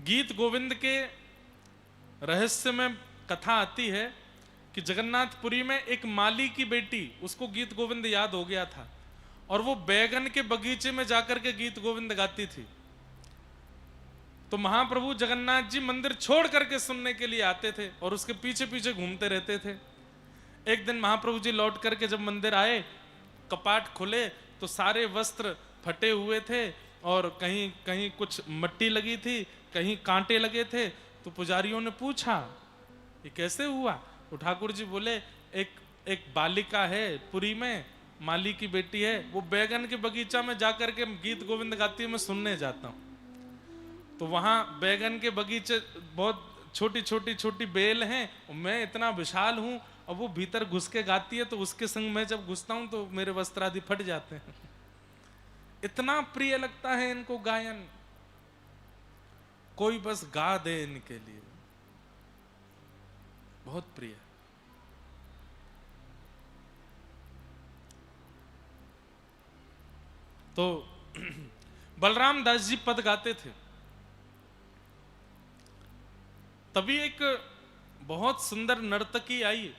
गीत गोविंद के रहस्य में कथा आती है कि जगन्नाथपुरी में एक माली की बेटी, उसको गीत गोविंद याद हो गया था और वो बैगन के बगीचे में जाकर के गीत गोविंद गाती थी। तो महाप्रभु जगन्नाथ जी मंदिर छोड़ करके सुनने के लिए आते थे और उसके पीछे पीछे घूमते रहते थे। एक दिन महाप्रभु जी लौट करके जब मंदिर आए, कपाट खुले तो सारे वस्त्र फटे हुए थे और कहीं कहीं कुछ मट्टी लगी थी, कहीं कांटे लगे थे। तो पुजारियों ने पूछा ये कैसे हुआ? तो ठाकुर जी बोले एक बालिका है पुरी में, माली की बेटी है, वो बैगन के बगीचा में जाकर के गीत गोविंद गाती है, मैं सुनने जाता हूँ। तो वहां बैगन के बगीचे बहुत छोटी छोटी छोटी बेल हैं, मैं इतना विशाल हूं और वो भीतर घुस के गाती है, तो उसके संग मैं जब घुसता हूं तो मेरे वस्त्र आदि फट जाते हैं। इतना प्रिय लगता है इनको गायन, कोई बस गा दे इनके लिए, बहुत प्रिय। तो बलराम दास जी पद गाते थे, तभी एक बहुत सुंदर नर्तकी आई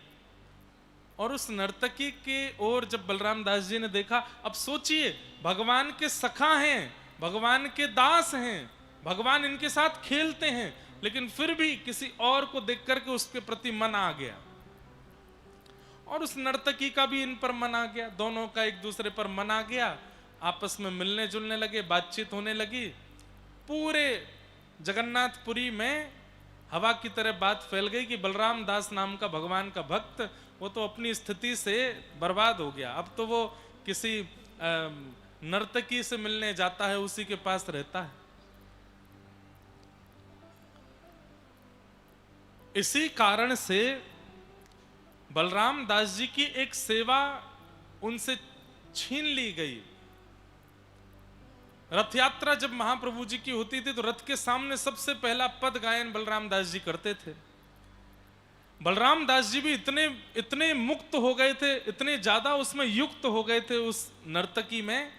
और उस नर्तकी के ओर जब बलराम दास जी ने देखा, अब सोचिए भगवान के सखा हैं, भगवान के दास हैं, भगवान इनके साथ खेलते हैं, लेकिन फिर भी किसी और को देख करके उसके प्रति मन आ गया और उस नर्तकी का भी इन पर मन आ गया, दोनों का एक दूसरे पर मन आ गया, आपस में मिलने जुलने लगे, बातचीत होने लगी। पूरे जगन्नाथपुरी में हवा की तरह बात फैल गई कि बलराम दास नाम का भगवान का भक्त, वो तो अपनी स्थिति से बर्बाद हो गया, अब तो वो किसी नर्तकी से मिलने जाता है, उसी के पास रहता है। इसी कारण से बलराम दास जी की एक सेवा उनसे छीन ली गई। रथ यात्रा जब महाप्रभु जी की होती थी तो रथ के सामने सबसे पहला पद गायन बलराम दास जी करते थे। बलराम दास जी भी इतने मुक्त हो गए थे, इतने ज्यादा उसमें युक्त हो गए थे उस नर्तकी में,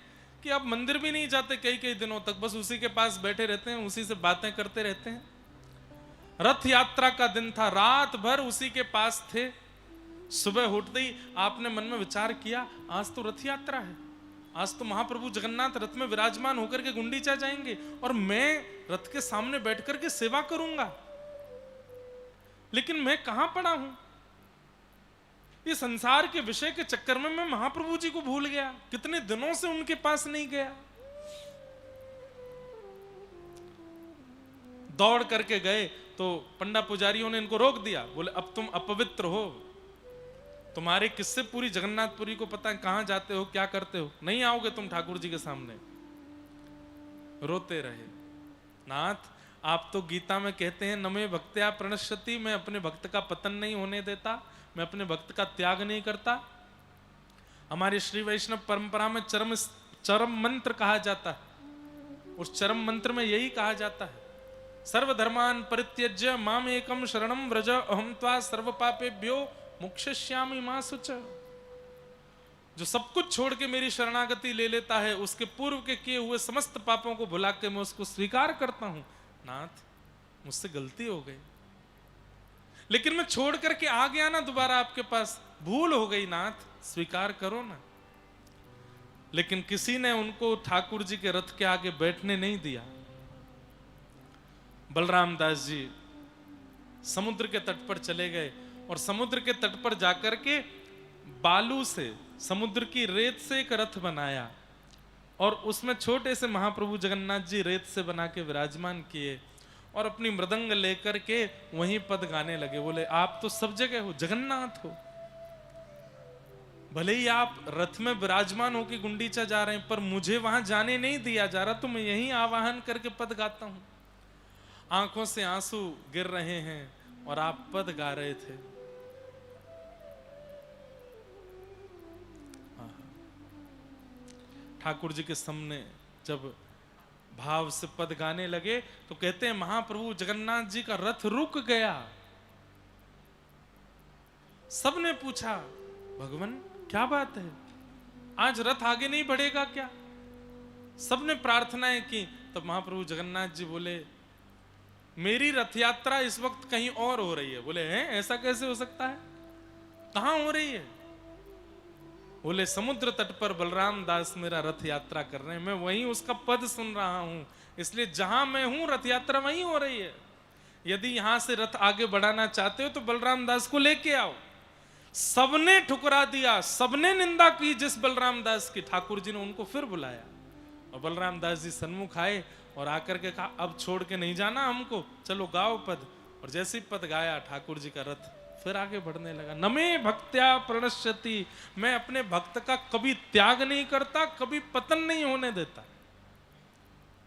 कि अब मंदिर भी नहीं जाते कई कई दिनों तक, बस उसी के पास बैठे रहते हैं, उसी से बातें करते रहते हैं। रथ यात्रा का दिन था, रात भर उसी के पास थे। सुबह उठते ही आपने मन में विचार किया, आज तो रथ यात्रा है, आज तो महाप्रभु जगन्नाथ रथ में विराजमान होकर के गुंडीचा जाएंगे और मैं रथ के सामने बैठ करके सेवा करूंगा, लेकिन मैं कहां पड़ा हूं? ये संसार के विषय के चक्कर में मैं महाप्रभु जी को भूल गया, कितने दिनों से उनके पास नहीं गया। दौड़ करके गए तो पंडा पुजारियों ने इनको रोक दिया, बोले अब तुम अपवित्र हो, तुम्हारे किससे पूरी जगन्नाथपुरी को पता है कहां जाते हो, क्या करते हो, नहीं आओगे तुम ठाकुर जी के सामने। रोते रहे। नाथ आप तो गीता में कहते हैं नमे भक्त्या प्रणश्यति, मैं अपने भक्त का पतन नहीं होने देता, मैं अपने भक्त का त्याग नहीं करता। हमारी श्री वैष्णव परंपरा में चरम मंत्र कहा जाता है, उस चरम मंत्र में यही कहा जाता है, सर्वधर्मान परित्यज्य माम एकम शरणम व्रज अहम त्वा सर्व पापेभ्यो मोक्षयिष्यामि मा शुच। जो सब कुछ छोड़ के मेरी शरणागति ले लेता है, उसके पूर्व के किए हुए समस्त पापों को भुला के मैं उसको स्वीकार करता हूं। नाथ मुझसे गलती हो गई, लेकिन मैं छोड़ करके आ गया ना दोबारा आपके पास, भूल हो गई नाथ, स्वीकार करो ना। लेकिन किसी ने उनको ठाकुर जी के रथ के आगे बैठने नहीं दिया। बलराम दास जी समुद्र के तट पर चले गए और समुद्र के तट पर जाकर के बालू से, समुद्र की रेत से एक रथ बनाया और उसमें छोटे से महाप्रभु जगन्नाथ जी रेत से बना के विराजमान किए और अपनी मृदंग लेकर के वहीं पद गाने लगे। बोले आप तो सब जगह हो, जगन्नाथ हो, भले ही आप रथ में विराजमान होकर गुंडीचा जा रहे हैं, पर मुझे वहां जाने नहीं दिया जा रहा, तो मैं यहीं आवाहन करके पद गाता हूं। आंखों से आंसू गिर रहे हैं और आप पद गा रहे थे। ठाकुर जी के सामने जब भाव से पद गाने लगे तो कहते हैं महाप्रभु जगन्नाथ जी का रथ रुक गया। सबने पूछा भगवान क्या बात है, आज रथ आगे नहीं बढ़ेगा क्या? सबने प्रार्थनाएं की। तब महाप्रभु जगन्नाथ जी बोले मेरी रथ यात्रा इस वक्त कहीं और हो रही है। बोले हैं ऐसा कैसे हो सकता है, कहां हो रही है? बोले समुद्र तट पर बलराम दास मेरा रथ यात्रा कर रहे हैं, मैं वहीं उसका पद सुन रहा हूं, इसलिए जहां मैं हूं रथ यात्रा वहीं हो रही है। यदि यहां से रथ आगे बढ़ाना चाहते हो तो बलराम दास को लेके आओ। सबने ठुकरा दिया, सबने निंदा की जिस बलराम दास की। ठाकुर जी ने उनको फिर बुलाया और बलराम दास जी सन्मुख आए और आकर के कहा अब छोड़ के नहीं जाना हमको, चलो गाओ पद। और जैसे ही पद गाया ठाकुर जी का रथ फिर आगे बढ़ने लगा। नमे भक्त्या प्रणश्यति, मैं अपने भक्त का कभी त्याग नहीं करता, कभी पतन नहीं होने देता,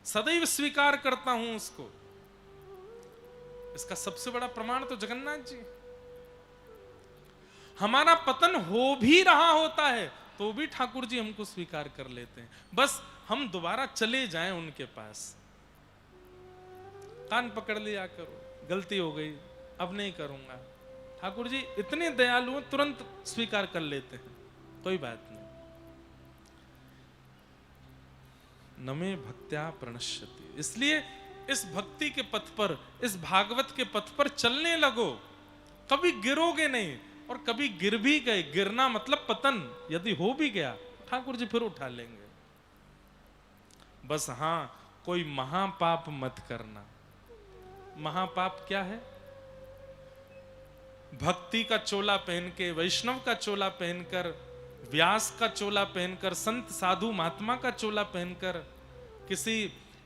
सदैव स्वीकार करता हूं उसको। इसका सबसे बड़ा प्रमाण तो जगन्नाथ जी। हमारा पतन हो भी रहा होता है तो भी ठाकुर जी हमको स्वीकार कर लेते हैं, बस हम दोबारा चले जाएं उनके पास। कान पकड़ लिया करो, गलती हो गई अब नहीं करूंगा। ठाकुर जी इतने दयालु हैं, तुरंत स्वीकार कर लेते हैं, कोई बात नहीं। नमे भक्त्या प्रणश्यति, इसलिए इस भक्ति के पथ पर, इस भागवत के पथ पर चलने लगो, कभी गिरोगे नहीं। और कभी गिर भी गए, गिरना मतलब पतन यदि हो भी गया ठाकुर जी फिर उठा लेंगे। बस हां कोई महापाप मत करना। महापाप क्या है? भक्ति का चोला पहन के, वैष्णव का चोला पहनकर, व्यास का चोला पहनकर, संत साधु महात्मा का चोला पहनकर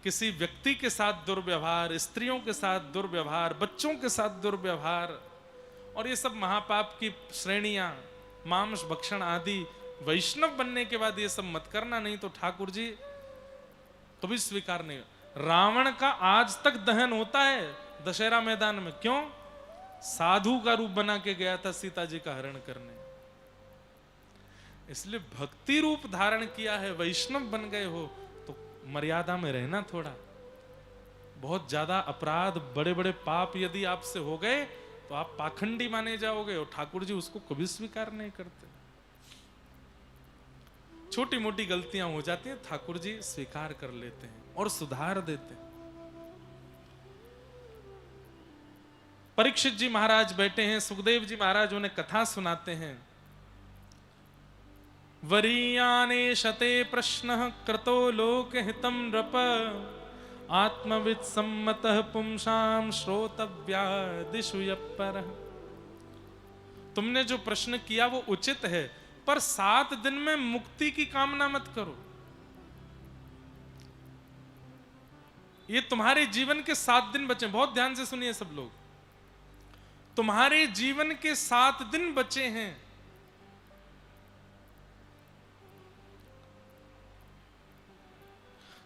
किसी व्यक्ति के साथ दुर्व्यवहार, स्त्रियों के साथ दुर्व्यवहार, बच्चों के साथ दुर्व्यवहार, और ये सब महापाप की श्रेणियां, मांस भक्षण आदि। वैष्णव बनने के बाद ये सब मत करना, नहीं तो ठाकुर जी कभी स्वीकार नहीं। रावण का आज तक दहन होता है दशहरा मैदान में, क्यों? साधु का रूप बना के गया था सीता जी का हरण करने, इसलिए भक्ति रूप धारण किया है, वैष्णव बन गए हो तो मर्यादा में रहना थोड़ा। बहुत ज्यादा अपराध, बड़े बड़े पाप यदि आपसे हो गए तो आप पाखंडी माने जाओगे, और ठाकुर जी उसको कभी स्वीकार नहीं करते। छोटी मोटी गलतियां हो जाती हैं, ठाकुर जी स्वीकार कर लेते हैं और सुधार देते हैं। परीक्षित जी महाराज बैठे हैं, सुखदेव जी महाराज उन्हें कथा सुनाते हैं। वरीयाने शते प्रश्न कृतो लोक हितम नृप, आत्मविद सम्मतः पुंसाम श्रोतव्या दिशु यप्पर। तुमने जो प्रश्न किया वो उचित है, पर 7 दिन में मुक्ति की कामना मत करो। ये तुम्हारे जीवन के 7 दिन बचे, बहुत ध्यान से सुनिए सब लोग। तुम्हारे जीवन के 7 दिन बचे हैं।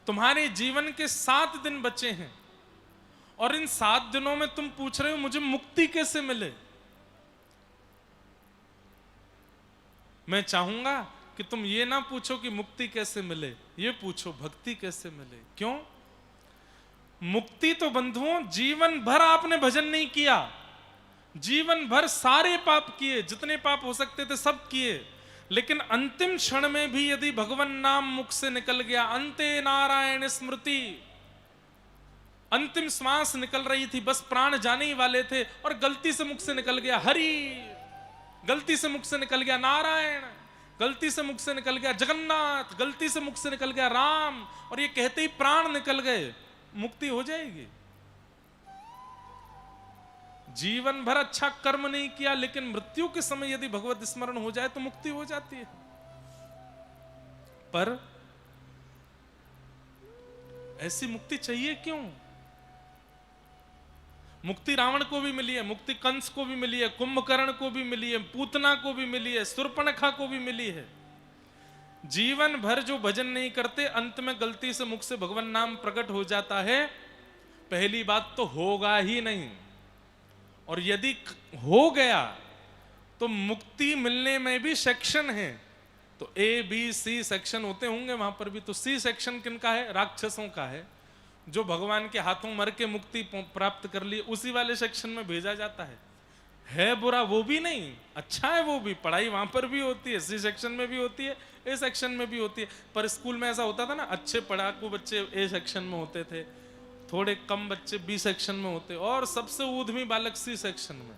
तुम्हारे जीवन के 7 दिन बचे हैं, और इन 7 दिनों में तुम पूछ रहे हो मुझे मुक्ति कैसे मिले। मैं चाहूंगा कि तुम ये ना पूछो कि मुक्ति कैसे मिले, ये पूछो भक्ति कैसे मिले। क्यों? मुक्ति तो बंधुओं जीवन भर आपने भजन नहीं किया, जीवन भर सारे पाप किए, जितने पाप हो सकते थे सब किए, लेकिन अंतिम क्षण में भी यदि भगवान नाम मुख से निकल गया, अंते नारायण स्मृति, अंतिम श्वास निकल रही थी, बस प्राण जाने ही वाले थे, और गलती से मुख से निकल गया हरि, गलती से मुख से निकल गया नारायण, गलती से मुख से निकल गया जगन्नाथ, गलती से मुख से निकल गया राम, और ये कहते ही प्राण निकल गए, मुक्ति हो जाएगी। जीवन भर अच्छा कर्म नहीं किया, लेकिन मृत्यु के समय यदि भगवत स्मरण हो जाए तो मुक्ति हो जाती है। पर ऐसी मुक्ति चाहिए क्यों? मुक्ति रावण को भी मिली है, मुक्ति कंस को भी मिली है, कुंभकर्ण को भी मिली है, पूतना को भी मिली है, शूर्पणखा को भी मिली है। जीवन भर जो भजन नहीं करते, अंत में गलती से मुख से भगवान नाम प्रकट हो जाता है, पहली बात तो होगा ही नहीं, और यदि हो गया तो मुक्ति मिलने में भी सेक्शन है। तो ए बी सी सेक्शन होते होंगे वहां पर भी, तो सी सेक्शन किनका है? राक्षसों का है, जो भगवान के हाथों मर के मुक्ति प्राप्त कर ली, उसी वाले सेक्शन में भेजा जाता है बुरा वो भी नहीं, अच्छा है वो भी, पढ़ाई वहां पर भी होती है, सी सेक्शन में भी होती है, ए सेक्शन में भी होती है। पर स्कूल में ऐसा होता था ना, अच्छे पढ़ाकू बच्चे ए सेक्शन में होते थे, थोड़े कम बच्चे बी सेक्शन में होते और सबसे ऊधमी बालक सी सेक्शन में।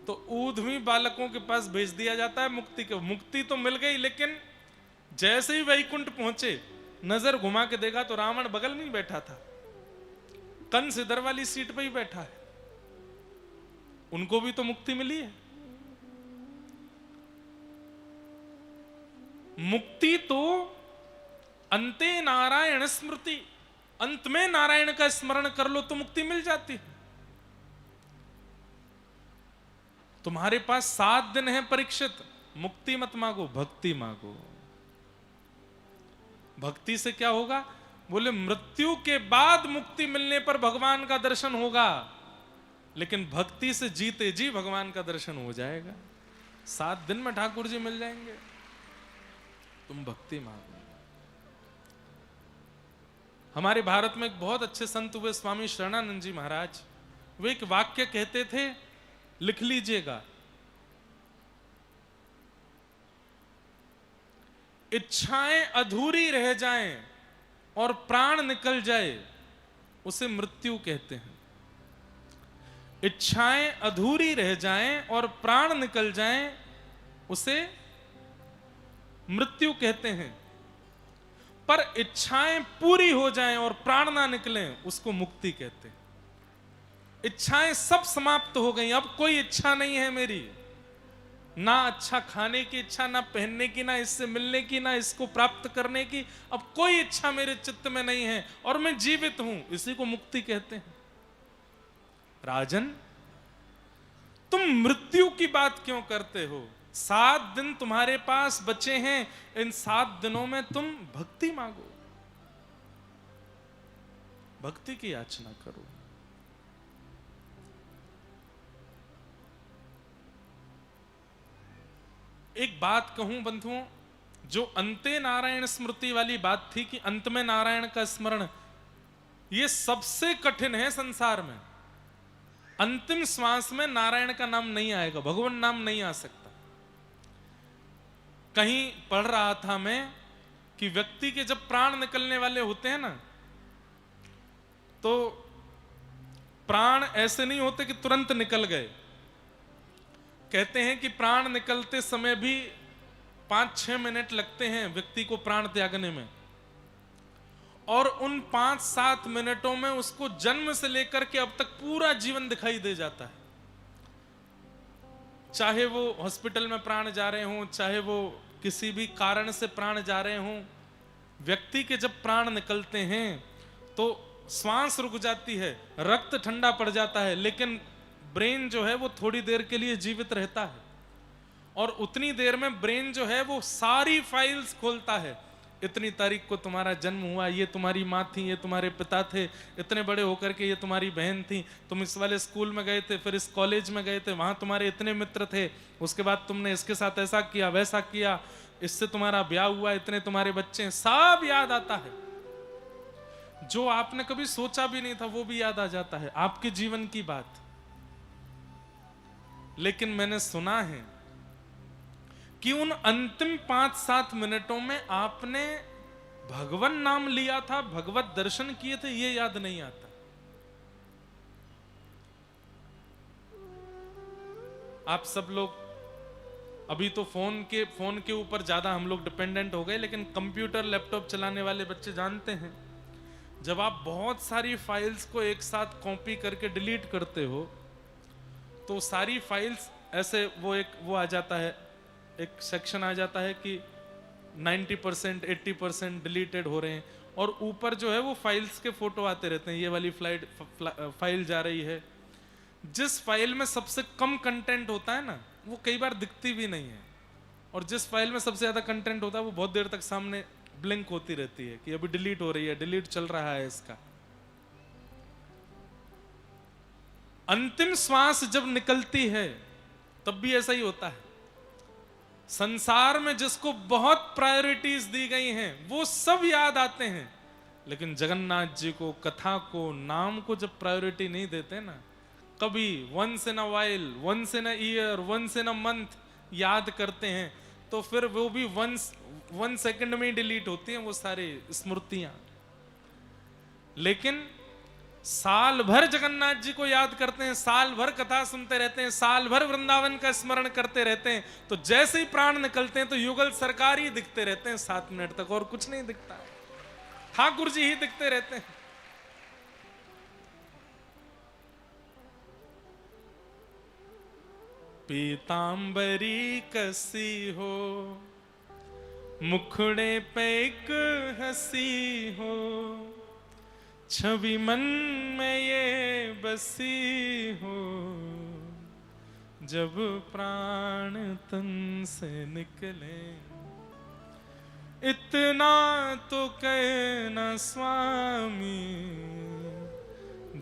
तो ऊधमी बालकों के पास भेज दिया जाता है मुक्ति के। मुक्ति तो मिल गई, लेकिन जैसे ही वैकुंठ पहुंचे नजर घुमा के देखा तो रावण बगल में ही बैठा था, कंस इधर वाली सीट पे ही बैठा है। उनको भी तो मुक्ति मिली है। मुक्ति तो अंते नारायण स्मृति, अंत में नारायण का स्मरण कर लो तो मुक्ति मिल जाती है। तुम्हारे पास 7 दिन है परीक्षित, मुक्ति मत मांगो, भक्ति मांगो। भक्ति से क्या होगा? बोले मृत्यु के बाद मुक्ति मिलने पर भगवान का दर्शन होगा, लेकिन भक्ति से जीते जी भगवान का दर्शन हो जाएगा। 7 दिन में ठाकुर जी मिल जाएंगे। तुम भक्ति मांगो। हमारे भारत में एक बहुत अच्छे संत हुए स्वामी शरणानंद जी महाराज, वे एक वाक्य कहते थे, लिख लीजिएगा। इच्छाएं अधूरी रह जाएं और प्राण निकल जाए उसे मृत्यु कहते हैं। इच्छाएं अधूरी रह जाएं और प्राण निकल जाएं उसे मृत्यु कहते हैं। पर इच्छाएं पूरी हो जाएं और प्राण ना निकलें उसको मुक्ति कहते हैं। इच्छाएं सब समाप्त हो गई, अब कोई इच्छा नहीं है मेरी, ना अच्छा खाने की इच्छा, ना पहनने की, ना इससे मिलने की, ना इसको प्राप्त करने की, अब कोई इच्छा मेरे चित्त में नहीं है और मैं जीवित हूं, इसी को मुक्ति कहते हैं। राजन, तुम मृत्यु की बात क्यों करते हो? 7 दिन तुम्हारे पास बचे हैं, इन 7 दिनों में तुम भक्ति मांगो, भक्ति की याचना करो। एक बात कहूं बंधुओं, जो अंते नारायण स्मृति वाली बात थी कि अंत में नारायण का स्मरण, यह सबसे कठिन है संसार में। अंतिम श्वास में नारायण का नाम नहीं आएगा, भगवान नाम नहीं आ सकता। कहीं पढ़ रहा था मैं कि व्यक्ति के जब प्राण निकलने वाले होते हैं ना, तो प्राण ऐसे नहीं होते कि तुरंत निकल गए। कहते हैं कि प्राण निकलते समय भी 5-6 मिनट लगते हैं व्यक्ति को प्राण त्यागने में, और उन 5-7 मिनटों में उसको जन्म से लेकर के अब तक पूरा जीवन दिखाई दे जाता है। चाहे वो हॉस्पिटल में प्राण जा रहे हों, चाहे वो किसी भी कारण से प्राण जा रहे हों, व्यक्ति के जब प्राण निकलते हैं तो श्वास रुक जाती है, रक्त ठंडा पड़ जाता है, लेकिन ब्रेन जो है वो थोड़ी देर के लिए जीवित रहता है। और उतनी देर में ब्रेन जो है वो सारी फाइल्स खोलता है। इतनी तारीख को तुम्हारा जन्म हुआ, ये तुम्हारी माँ थी, ये तुम्हारे पिता थे, इतने बड़े होकर के ये तुम्हारी बहन थी, तुम इस वाले स्कूल में गए थे, फिर इस कॉलेज में गए थे, वहां तुम्हारे इतने मित्र थे, उसके बाद तुमने इसके साथ ऐसा किया वैसा किया, इससे तुम्हारा ब्याह हुआ, इतने तुम्हारे बच्चे हैं, सब याद आता है। जो आपने कभी सोचा भी नहीं था वो भी याद आ जाता है, आपके जीवन की बात। लेकिन मैंने सुना है कि उन अंतिम 5-7 मिनटों में आपने भगवान नाम लिया था, भगवत दर्शन किए थे, ये याद नहीं आता। आप सब लोग अभी तो फोन के ऊपर ज्यादा हम लोग डिपेंडेंट हो गए, लेकिन कंप्यूटर लैपटॉप चलाने वाले बच्चे जानते हैं, जब आप बहुत सारी फाइल्स को एक साथ कॉपी करके डिलीट करते हो तो सारी फाइल्स ऐसे वो आ जाता है, एक सेक्शन आ जाता है कि 90% 80% डिलीटेड हो रहे हैं, और ऊपर जो है वो फाइल्स के फोटो आते रहते हैं, ये वाली फाइल जा रही है। जिस फाइल में सबसे कम कंटेंट होता है ना, वो कई बार दिखती भी नहीं है, और जिस फाइल में सबसे ज्यादा कंटेंट होता है वो बहुत देर तक सामने ब्लिंक होती रहती है कि अभी डिलीट हो रही है, डिलीट चल रहा है इसका। अंतिम श्वास जब निकलती है तब भी ऐसा ही होता है। संसार में जिसको बहुत प्रायोरिटीज दी गई हैं वो सब याद आते हैं, लेकिन जगन्नाथ जी को, कथा को, नाम को जब प्रायोरिटी नहीं देते ना, कभी once in a while, once in a year, once in a month याद करते हैं, तो फिर वो भी 1 सेकंड में ही डिलीट होती हैं वो सारी स्मृतियां। लेकिन साल भर जगन्नाथ जी को याद करते हैं, साल भर कथा सुनते रहते हैं, साल भर वृंदावन का स्मरण करते रहते हैं, तो जैसे ही प्राण निकलते हैं तो युगल सरकार ही दिखते रहते हैं 7 मिनट तक, और कुछ नहीं दिखता है, ठाकुर जी ही दिखते रहते हैं। पीतांबरी कसी हो, मुखड़े पे एक हंसी हो, छवि मन में ये बसी हो, जब प्राण तन से निकले, इतना तो कहना स्वामी,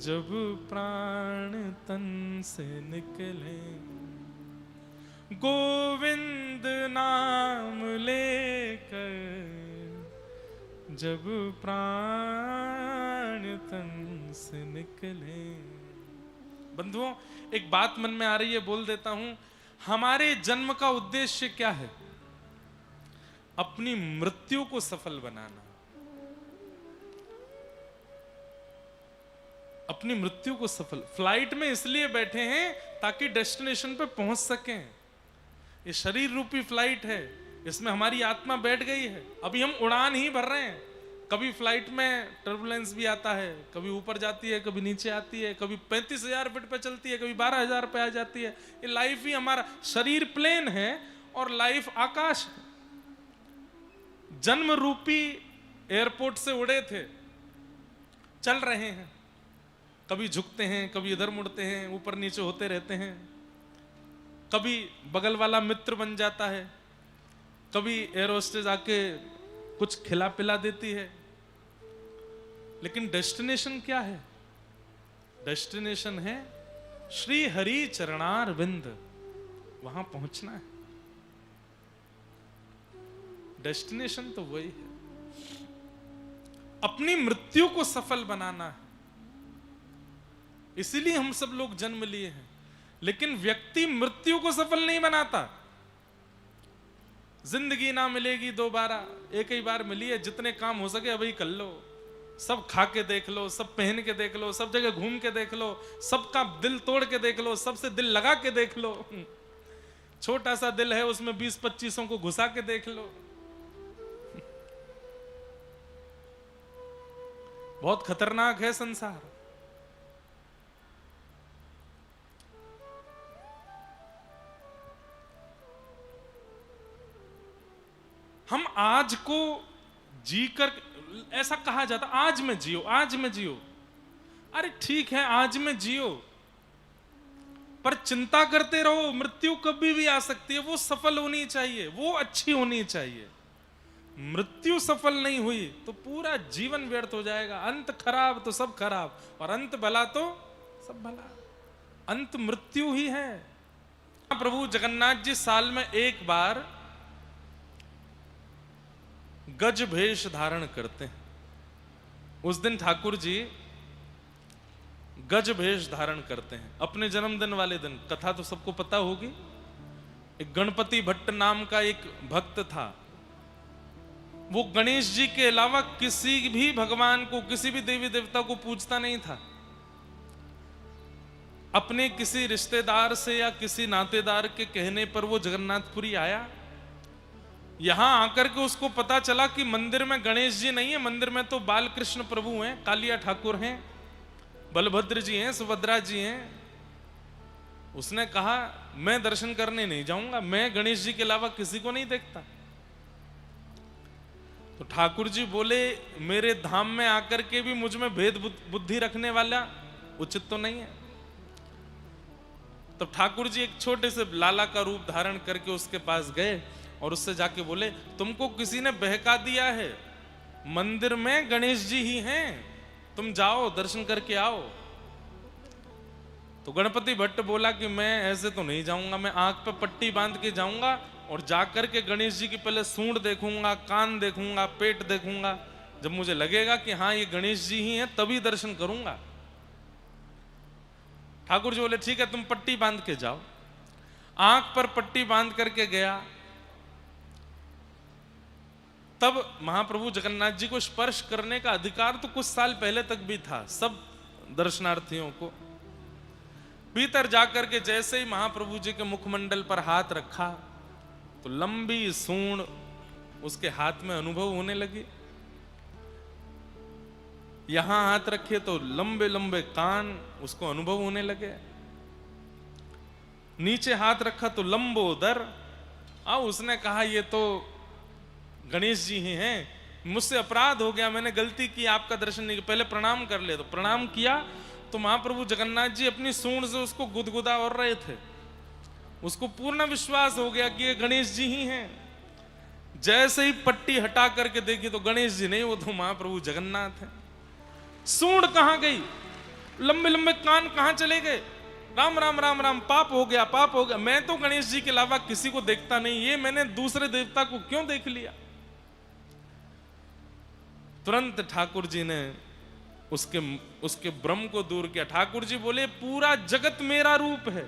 जब प्राण तन से निकले, गोविंद नाम लेकर, जब प्राण तन से निकले। बंधुओं, एक बात मन में आ रही है, बोल देता हूं। हमारे जन्म का उद्देश्य क्या है? अपनी मृत्यु को सफल बनाना। अपनी मृत्यु को सफल, फ्लाइट में इसलिए बैठे हैं ताकि डेस्टिनेशन पे पहुंच सकें। ये शरीर रूपी फ्लाइट है, इसमें हमारी आत्मा बैठ गई है, अभी हम उड़ान ही भर रहे हैं। कभी फ्लाइट में टर्बुलेंस भी आता है, कभी ऊपर जाती है, कभी नीचे आती है, कभी 35,000 फीट पे चलती है, कभी 12,000 पे आ जाती है। ये लाइफ ही, हमारा शरीर प्लेन है और लाइफ आकाश है। जन्म रूपी एयरपोर्ट से उड़े थे, चल रहे हैं, कभी झुकते हैं, कभी इधर मुड़ते हैं, ऊपर नीचे होते रहते हैं, कभी बगल वाला मित्र बन जाता है, कभी एयर होस्टेस आके कुछ खिला पिला देती है। लेकिन डेस्टिनेशन क्या है? डेस्टिनेशन है श्री हरि चरणार विंद, वहां पहुंचना है। डेस्टिनेशन तो वही है, अपनी मृत्यु को सफल बनाना है। इसीलिए हम सब लोग जन्म लिए हैं। लेकिन व्यक्ति मृत्यु को सफल नहीं बनाता। जिंदगी ना मिलेगी दोबारा, एक ही बार मिली है, जितने काम हो सके अभी कर लो। सब खा के देख लो, सब पहन के देख लो, सब जगह घूम के देख लो, सबका दिल तोड़ के देख लो, सबसे दिल लगा के देख लो। छोटा सा दिल है, उसमें 20-25 को घुसा के देख लो। बहुत खतरनाक है संसार। हम आज को जीकर, ऐसा कहा जाता आज में जियो, आज में जियो। अरे ठीक है, आज में जियो, पर चिंता करते रहो, मृत्यु कभी भी आ सकती है। वो सफल होनी चाहिए, वो अच्छी होनी चाहिए। मृत्यु सफल नहीं हुई तो पूरा जीवन व्यर्थ हो जाएगा। अंत खराब तो सब खराब, और अंत भला तो सब भला। अंत मृत्यु ही है। प्रभु जगन्नाथ जी साल में एक बार गज भेष धारण करते हैं। उस दिन ठाकुर जी गज भेष धारण करते हैं अपने जन्मदिन वाले दिन। कथा तो सबको पता होगी। एक गणपति भट्ट नाम का एक भक्त था। वो गणेश जी के अलावा किसी भी भगवान को, किसी भी देवी देवता को पूजता नहीं था। अपने किसी रिश्तेदार से या किसी नातेदार के कहने पर वो जगन्नाथपुरी आया। यहां आकर के उसको पता चला कि मंदिर में गणेश जी नहीं है, मंदिर में तो बालकृष्ण प्रभु हैं, कालिया ठाकुर हैं, बलभद्र जी हैं, सुभद्रा जी हैं। उसने कहा मैं दर्शन करने नहीं जाऊंगा, मैं गणेश जी के अलावा किसी को नहीं देखता। तो ठाकुर जी बोले मेरे धाम में आकर के भी मुझ में भेद बुद्धि रखने वाला उचित तो नहीं है। तब ठाकुर जी एक छोटे से लाला का रूप धारण करके उसके पास गए और उससे जाके बोले तुमको किसी ने बहका दिया है, मंदिर में गणेश जी ही हैं, तुम जाओ दर्शन करके आओ। तो गणपति भट्ट बोला कि मैं ऐसे तो नहीं जाऊंगा, मैं आंख पे पट्टी बांध के जाऊंगा और जाकर के गणेश जी की पहले सूंड देखूंगा, कान देखूंगा, पेट देखूंगा। जब मुझे लगेगा कि हाँ ये गणेश जी ही हैं तभी दर्शन करूंगा। ठाकुर जी बोले ठीक है तुम पट्टी बांध के जाओ। आंख पर पट्टी बांध करके गया। तब महाप्रभु जगन्नाथ जी को स्पर्श करने का अधिकार तो कुछ साल पहले तक भी था सब दर्शनार्थियों को। भीतर जाकर के जैसे ही महाप्रभु जी के मुखमंडल पर हाथ रखा तो लंबी सूंड उसके हाथ में अनुभव होने लगी। यहां हाथ रखे तो लंबे लंबे कान उसको अनुभव होने लगे। नीचे हाथ रखा तो लंबोदर। अब उसने कहा ये तो गणेश जी ही हैं, मुझसे अपराध हो गया, मैंने गलती की, आपका दर्शन नहीं किया, पहले प्रणाम कर ले। तो प्रणाम किया तो महाप्रभु जगन्नाथ जी अपनी सूंड से उसको गुदगुदा और रहे थे। उसको पूर्ण विश्वास हो गया कि ये गणेश जी ही हैं। जैसे ही पट्टी हटा करके देखी तो गणेश जी नहीं, वो तो महाप्रभु जगन्नाथ हैं। सूंड कहां गई, लंबे लंबे कान कहां चले गए? राम राम राम राम, पाप हो गया, पाप हो गया, मैं तो गणेश जी के अलावा किसी को देखता नहीं, ये मैंने दूसरे देवता को क्यों देख लिया? तुरंत ठाकुर जी ने उसके भ्रम को दूर किया। ठाकुर जी बोले पूरा जगत मेरा रूप है,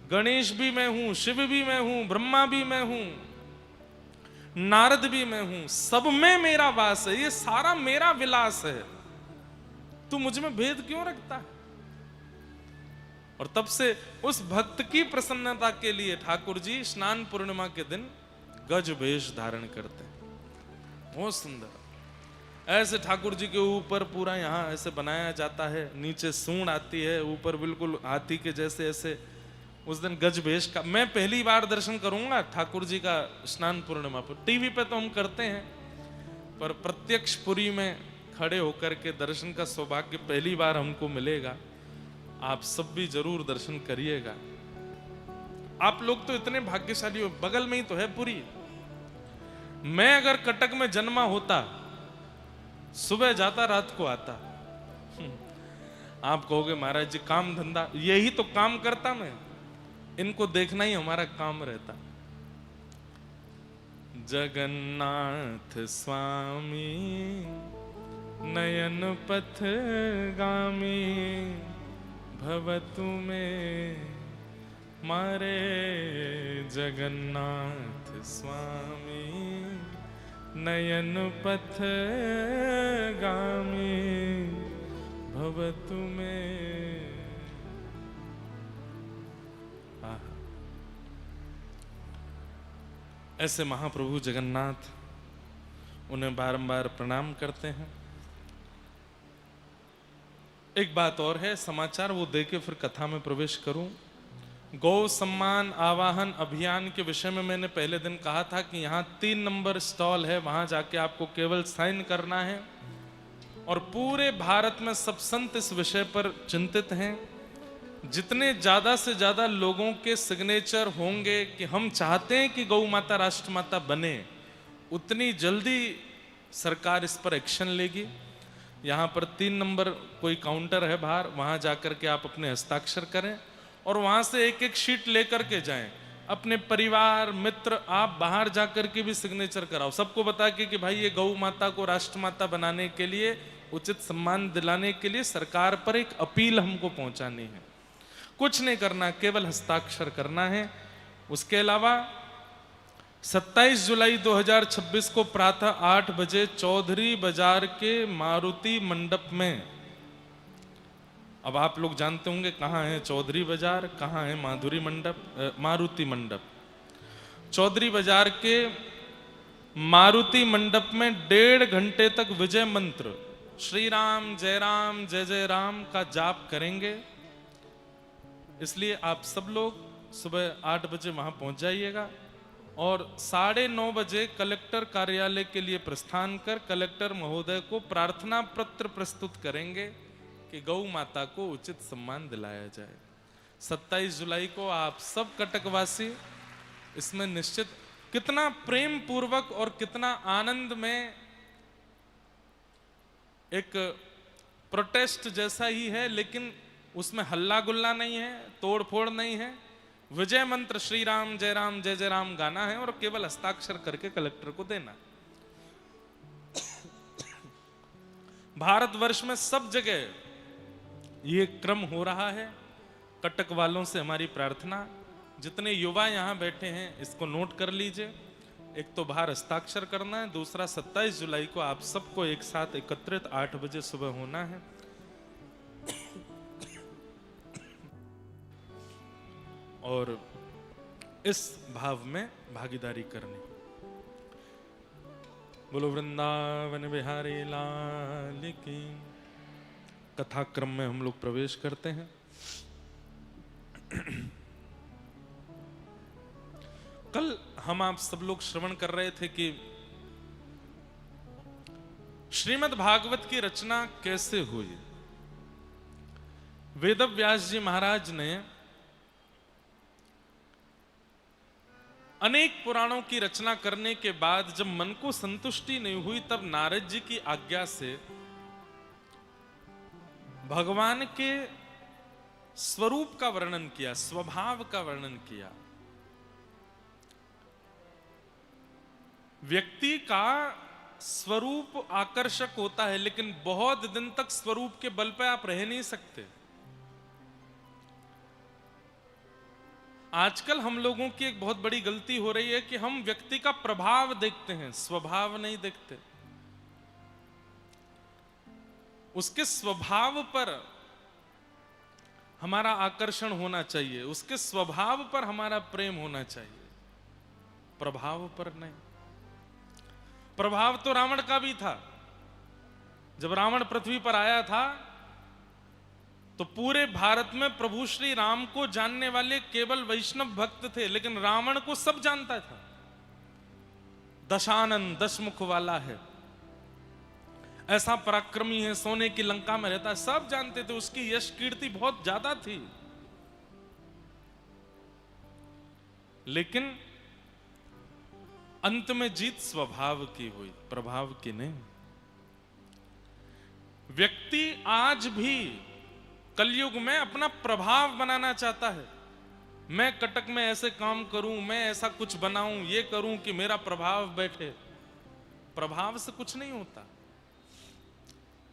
गणेश भी मैं हूं, शिव भी मैं हूं, ब्रह्मा भी मैं हूं, नारद भी मैं हूं, सब में मेरा वास है, ये सारा मेरा विलास है, तू मुझ में भेद क्यों रखता है? और तब से उस भक्त की प्रसन्नता के लिए ठाकुर जी स्नान पूर्णिमा के दिन गज वेश धारण करते हैं। बहुत सुंदर ऐसे ठाकुर जी के ऊपर पूरा यहाँ ऐसे बनाया जाता है, नीचे सूंड आती है, ऊपर बिल्कुल हाथी के जैसे ऐसे। उस दिन गज वेश का मैं पहली बार दर्शन करूंगा ठाकुर जी का स्नान पूर्णिमा पर। टीवी पे तो हम करते हैं, पर प्रत्यक्ष पुरी में खड़े होकर के दर्शन का सौभाग्य पहली बार हमको मिलेगा। आप सब भी जरूर दर्शन करिएगा। आप लोग तो इतने भाग्यशाली हो, बगल में ही तो है पुरी। मैं अगर कटक में जन्मा होता, सुबह जाता रात को आता। आप कहोगे महाराज जी काम धंधा, यही तो काम करता मैं, इनको देखना ही हमारा काम रहता। जगन्नाथ स्वामी नयन पथ गामी, भवतु में मारे जगन्नाथ स्वामी नयन पथ गामी, भवतु में। ऐसे महाप्रभु जगन्नाथ, उन्हें बारंबार प्रणाम करते हैं। एक बात और है, समाचार वो देके फिर कथा में प्रवेश करूं। गौ सम्मान आवाहन अभियान के विषय में मैंने पहले दिन कहा था कि यहाँ 3 नंबर स्टॉल है, वहां जाके आपको केवल साइन करना है। और पूरे भारत में सब संत इस विषय पर चिंतित हैं। जितने ज्यादा से ज्यादा लोगों के सिग्नेचर होंगे कि हम चाहते हैं कि गौ माता राष्ट्र माता बने, उतनी जल्दी सरकार इस पर एक्शन लेगी। यहाँ पर 3 नंबर कोई काउंटर है बाहर, वहां जाकर के आप अपने हस्ताक्षर करें और वहां से एक एक शीट लेकर के जाएं। अपने परिवार मित्र आप बाहर जाकर के भी सिग्नेचर कराओ, सबको बता के कि भाई ये गौ माता को राष्ट्र माता बनाने के लिए, उचित सम्मान दिलाने के लिए सरकार पर एक अपील हमको पहुंचानी है। कुछ नहीं करना, केवल हस्ताक्षर करना है। उसके अलावा 27 जुलाई 2026 को प्रातः 8 बजे चौधरी बाजार के मारुति मंडप में, अब आप लोग जानते होंगे कहाँ है चौधरी बाजार, कहाँ है माधुरी मंडप, मारुति मंडप। चौधरी बाजार के मारुति मंडप में 1.5 घंटे तक विजय मंत्र श्री राम जय जय राम का जाप करेंगे। इसलिए आप सब लोग सुबह 8 बजे वहां पहुंच जाइएगा और 9:30 बजे कलेक्टर कार्यालय के लिए प्रस्थान कर कलेक्टर महोदय को प्रार्थना पत्र प्रस्तुत करेंगे कि गौ माता को उचित सम्मान दिलाया जाए। 27 जुलाई को आप सब कटकवासी इसमें निश्चित, कितना प्रेम पूर्वक और कितना आनंद में, एक प्रोटेस्ट जैसा ही है, लेकिन उसमें हल्ला गुल्ला नहीं है, तोड़ फोड़ नहीं है। विजय मंत्र श्री राम जय जय राम गाना है और केवल हस्ताक्षर करके कलेक्टर को देना। भारतवर्ष में सब जगह ये क्रम हो रहा है। कटक वालों से हमारी प्रार्थना, जितने युवा यहां बैठे हैं इसको नोट कर लीजिए। एक तो बाहर हस्ताक्षर करना है, दूसरा 27 जुलाई को आप सबको एक साथ एकत्रित 8 बजे सुबह होना है। और इस भाव में भागीदारी करनी। बोलो वृंदावन बिहारी लाल की। कथा क्रम में हम लोग प्रवेश करते हैं। कल हम आप सब लोग श्रवण कर रहे थे कि श्रीमद् भागवत की रचना कैसे हुई। वेदव्यास जी महाराज ने अनेक पुराणों की रचना करने के बाद जब मन को संतुष्टि नहीं हुई, तब नारद जी की आज्ञा से भगवान के स्वरूप का वर्णन किया, स्वभाव का वर्णन किया। व्यक्ति का स्वरूप आकर्षक होता है, लेकिन बहुत दिन तक स्वरूप के बल पे आप रह नहीं सकते। आजकल हम लोगों की एक बहुत बड़ी गलती हो रही है कि हम व्यक्ति का प्रभाव देखते हैं, स्वभाव नहीं देखते। उसके स्वभाव पर हमारा आकर्षण होना चाहिए, उसके स्वभाव पर हमारा प्रेम होना चाहिए, प्रभाव पर नहीं। प्रभाव तो रावण का भी था। जब रावण पृथ्वी पर आया था तो पूरे भारत में प्रभु श्री राम को जानने वाले केवल वैष्णव भक्त थे, लेकिन रावण को सब जानता था। दशानन, 10 मुख वाला है, ऐसा पराक्रमी है, सोने की लंका में रहता है, सब जानते थे। उसकी यश कीर्ति बहुत ज्यादा थी। लेकिन अंत में जीत स्वभाव की हुई, प्रभाव की नहीं। व्यक्ति आज भी कलयुग में अपना प्रभाव बनाना चाहता है। मैं कटक में ऐसे काम करूं, मैं ऐसा कुछ बनाऊं, ये करूं कि मेरा प्रभाव बैठे। प्रभाव से कुछ नहीं होता।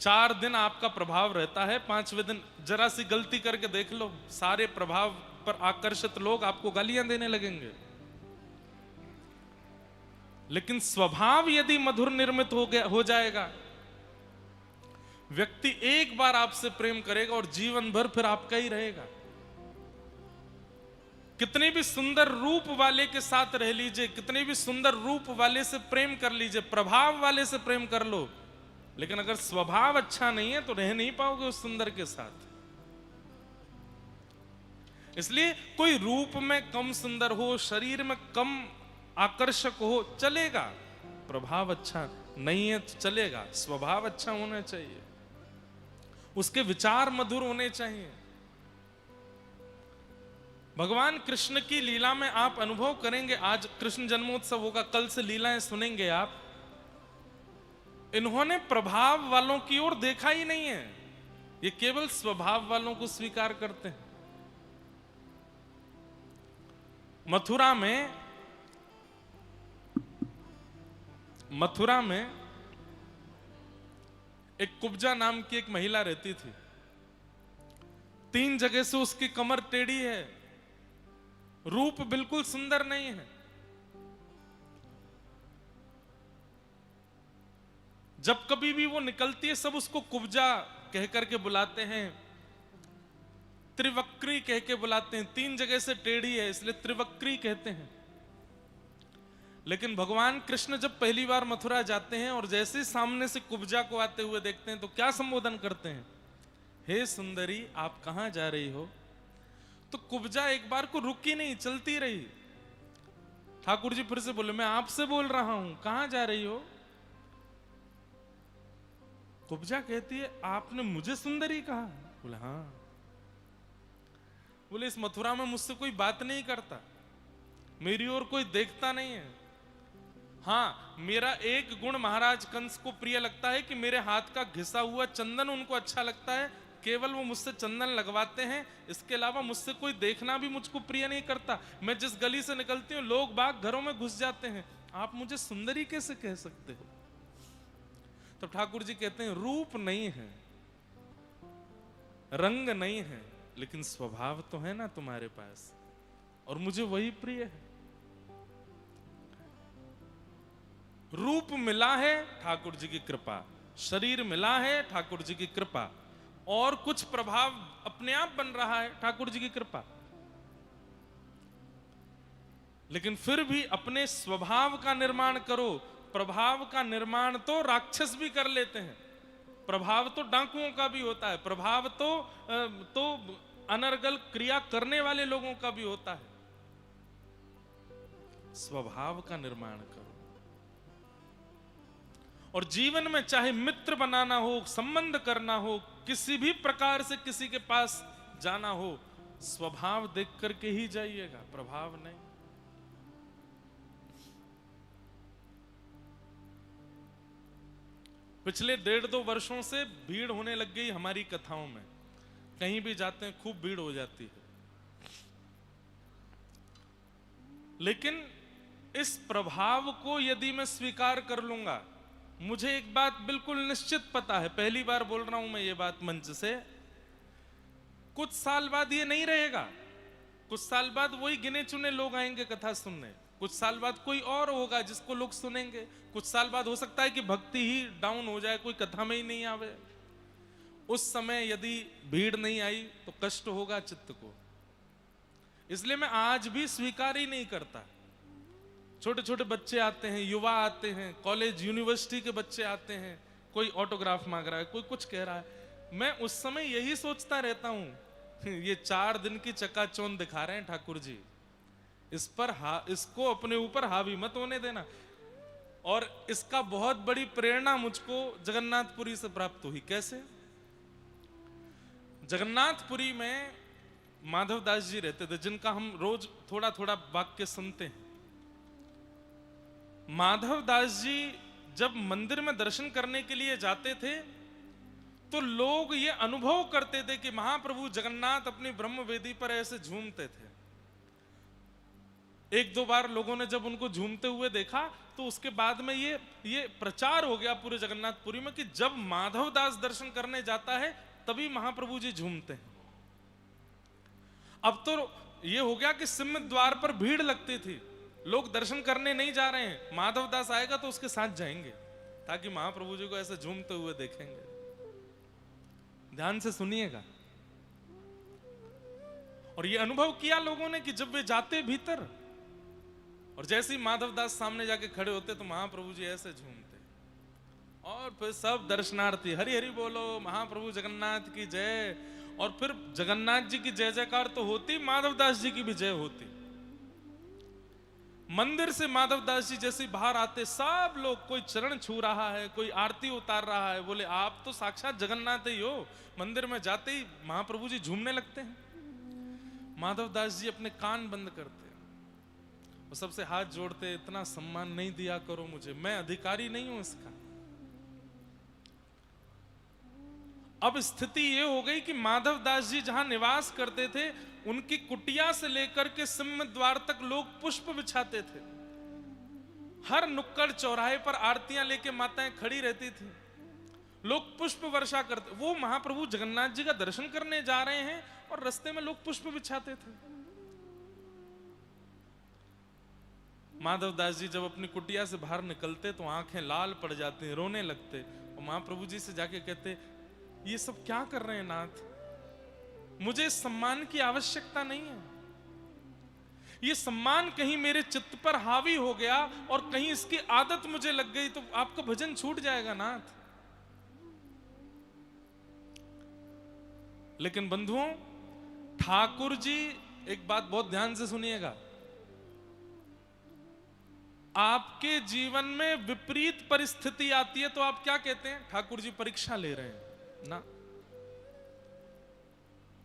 4 दिन आपका प्रभाव रहता है, 5वें दिन जरा सी गलती करके देख लो, सारे प्रभाव पर आकर्षित लोग आपको गालियां देने लगेंगे। लेकिन स्वभाव यदि मधुर निर्मित हो जाएगा, व्यक्ति एक बार आपसे प्रेम करेगा और जीवन भर फिर आपका ही रहेगा। कितने भी सुंदर रूप वाले के साथ रह लीजिए, कितने भी सुंदर रूप वाले से प्रेम कर लीजिए, प्रभाव वाले से प्रेम कर लो, लेकिन अगर स्वभाव अच्छा नहीं है तो रह नहीं पाओगे उस सुंदर के साथ। इसलिए कोई रूप में कम सुंदर हो, शरीर में कम आकर्षक हो, चलेगा। प्रभाव अच्छा नहीं है तो चलेगा। स्वभाव अच्छा होना चाहिए, उसके विचार मधुर होने चाहिए। भगवान कृष्ण की लीला में आप अनुभव करेंगे। आज कृष्ण जन्मोत्सव होगा, कल से लीलाएं सुनेंगे आप। इन्होंने प्रभाव वालों की ओर देखा ही नहीं है, ये केवल स्वभाव वालों को स्वीकार करते हैं। मथुरा में एक कुब्जा नाम की एक महिला रहती थी। 3 जगह से उसकी कमर टेढ़ी है, रूप बिल्कुल सुंदर नहीं है। जब कभी भी वो निकलती है, सब उसको कुब्जा कह करके बुलाते हैं, त्रिवक्री कह के बुलाते हैं। 3 जगह से टेढ़ी है इसलिए त्रिवक्री कहते हैं। लेकिन भगवान कृष्ण जब पहली बार मथुरा जाते हैं और जैसे सामने से कुब्जा को आते हुए देखते हैं तो क्या संबोधन करते हैं? हे सुंदरी, आप कहां जा रही हो? तो कुब्जा एक बार को रुकी नहीं, चलती रही। ठाकुर जी फिर से बोले, मैं आपसे बोल रहा हूं, कहां जा रही हो? कुब्जा कहती है, आपने मुझे सुंदरी कहा? बोले हाँ। बोले इस मथुरा में मुझसे कोई बात नहीं करता, मेरी ओर कोई देखता नहीं है। हाँ, मेरा एक गुण महाराज कंस को प्रिय लगता है कि मेरे हाथ का घिसा हुआ चंदन उनको अच्छा लगता है, केवल वो मुझसे चंदन लगवाते हैं। इसके अलावा मुझसे कोई देखना भी मुझको प्रिय नहीं करता। मैं जिस गली से निकलती हूँ लोग बाग घरों में घुस जाते हैं, आप मुझे सुंदरी कैसे कह सकते हो? तो ठाकुर जी कहते हैं, रूप नहीं है, रंग नहीं है, लेकिन स्वभाव तो है ना तुम्हारे पास, और मुझे वही प्रिय है। रूप मिला है ठाकुर जी की कृपा, शरीर मिला है ठाकुर जी की कृपा, और कुछ प्रभाव अपने आप बन रहा है ठाकुर जी की कृपा। लेकिन फिर भी अपने स्वभाव का निर्माण करो। प्रभाव का निर्माण तो राक्षस भी कर लेते हैं, प्रभाव तो डाकुओं का भी होता है, प्रभाव तो अनर्गल क्रिया करने वाले लोगों का भी होता है। स्वभाव का निर्माण करो। और जीवन में चाहे मित्र बनाना हो, संबंध करना हो, किसी भी प्रकार से किसी के पास जाना हो, स्वभाव देख करके ही जाइएगा, प्रभाव नहीं। पिछले 1.5-2 वर्षों से भीड़ होने लग गई हमारी कथाओं में, कहीं भी जाते हैं खूब भीड़ हो जाती है। लेकिन इस प्रभाव को यदि मैं स्वीकार कर लूंगा, मुझे एक बात बिल्कुल निश्चित पता है, पहली बार बोल रहा हूं मैं ये बात मंच से, कुछ साल बाद ये नहीं रहेगा। कुछ साल बाद वही गिने चुने लोग आएंगे कथा सुनने, कुछ साल बाद कोई और होगा जिसको लोग सुनेंगे, कुछ साल बाद हो सकता है कि भक्ति ही डाउन हो जाए, कोई कथा में ही नहीं आवे। उस समय यदि भीड़ नहीं आई तो कष्ट होगा चित्त को। इसलिए मैं आज भी स्वीकार ही नहीं करता। छोटे छोटे बच्चे आते हैं, युवा आते हैं, कॉलेज यूनिवर्सिटी के बच्चे आते हैं, कोई ऑटोग्राफ मांग रहा है, कोई कुछ कह रहा है। मैं उस समय यही सोचता रहता हूं, ये 4 दिन की चकाचौंध दिखा रहे हैं ठाकुर जी, इसको अपने ऊपर हावी मत होने देना। और इसका बहुत बड़ी प्रेरणा मुझको जगन्नाथपुरी से प्राप्त हुई। कैसे? जगन्नाथपुरी में माधवदास जी रहते थे, जिनका हम रोज थोड़ा थोड़ा वाक्य सुनते हैं। माधवदास जी जब मंदिर में दर्शन करने के लिए जाते थे तो लोग ये अनुभव करते थे कि महाप्रभु जगन्नाथ अपनी ब्रह्मवेदी पर ऐसे झूमते थे। 1-2 बार लोगों ने जब उनको झूमते हुए देखा तो उसके बाद में ये प्रचार हो गया पूरे जगन्नाथपुरी में कि जब माधवदास दर्शन करने जाता है तभी महाप्रभु जी झूमते हैं। अब तो ये हो गया कि सिंह द्वार पर भीड़ लगती थी, लोग दर्शन करने नहीं जा रहे हैं, माधवदास आएगा तो उसके साथ जाएंगे ताकि महाप्रभु जी को ऐसे झूमते हुए देखेंगे। ध्यान से सुनिएगा। और ये अनुभव किया लोगों ने कि जब वे जाते भीतर और जैसे ही माधवदास सामने जाके खड़े होते तो महाप्रभु जी ऐसे झूमते, और फिर सब दर्शनार्थी हरि हरि बोलो, महाप्रभु जगन्नाथ की जय। और फिर जगन्नाथ जी की जय जयकार तो होती, माधवदास जी की भी जय होती। मंदिर से माधवदास जी जैसे बाहर आते सब लोग, कोई चरण छू रहा है, कोई आरती उतार रहा है, बोले आप तो साक्षात जगन्नाथ ही हो। मंदिर में जाते ही महाप्रभु जी झूमने लगते हैं। माधवदास जी अपने कान बंद करते हैं और सबसे हाथ जोड़ते, इतना सम्मान नहीं दिया करो मुझे, मैं अधिकारी नहीं हूं इसका। अब स्थिति ये हो गई कि माधवदास जी जहां निवास करते थे उनकी कुटिया से लेकर के सिंह द्वार तक लोग पुष्प बिछाते थे। हर नुक्कड़ चौराहे पर आरतियां लेके माताएं खड़ी रहती थी, लोग पुष्प वर्षा करते। वो महाप्रभु जगन्नाथ जी का दर्शन करने जा रहे हैं और रास्ते में लोग पुष्प बिछाते थे। माधवदास जी जब अपनी कुटिया से बाहर निकलते तो आंखें लाल पड़ जाती, रोने लगते और महाप्रभु जी से जाके कहते, ये सब क्या कर रहे हैं नाथ, मुझे इस सम्मान की आवश्यकता नहीं है। ये सम्मान कहीं मेरे चित्त पर हावी हो गया और कहीं इसकी आदत मुझे लग गई तो आपका भजन छूट जाएगा नाथ। लेकिन बंधुओं, ठाकुर जी, एक बात बहुत ध्यान से सुनिएगा, आपके जीवन में विपरीत परिस्थिति आती है तो आप क्या कहते हैं? ठाकुर जी परीक्षा ले रहे हैं ना।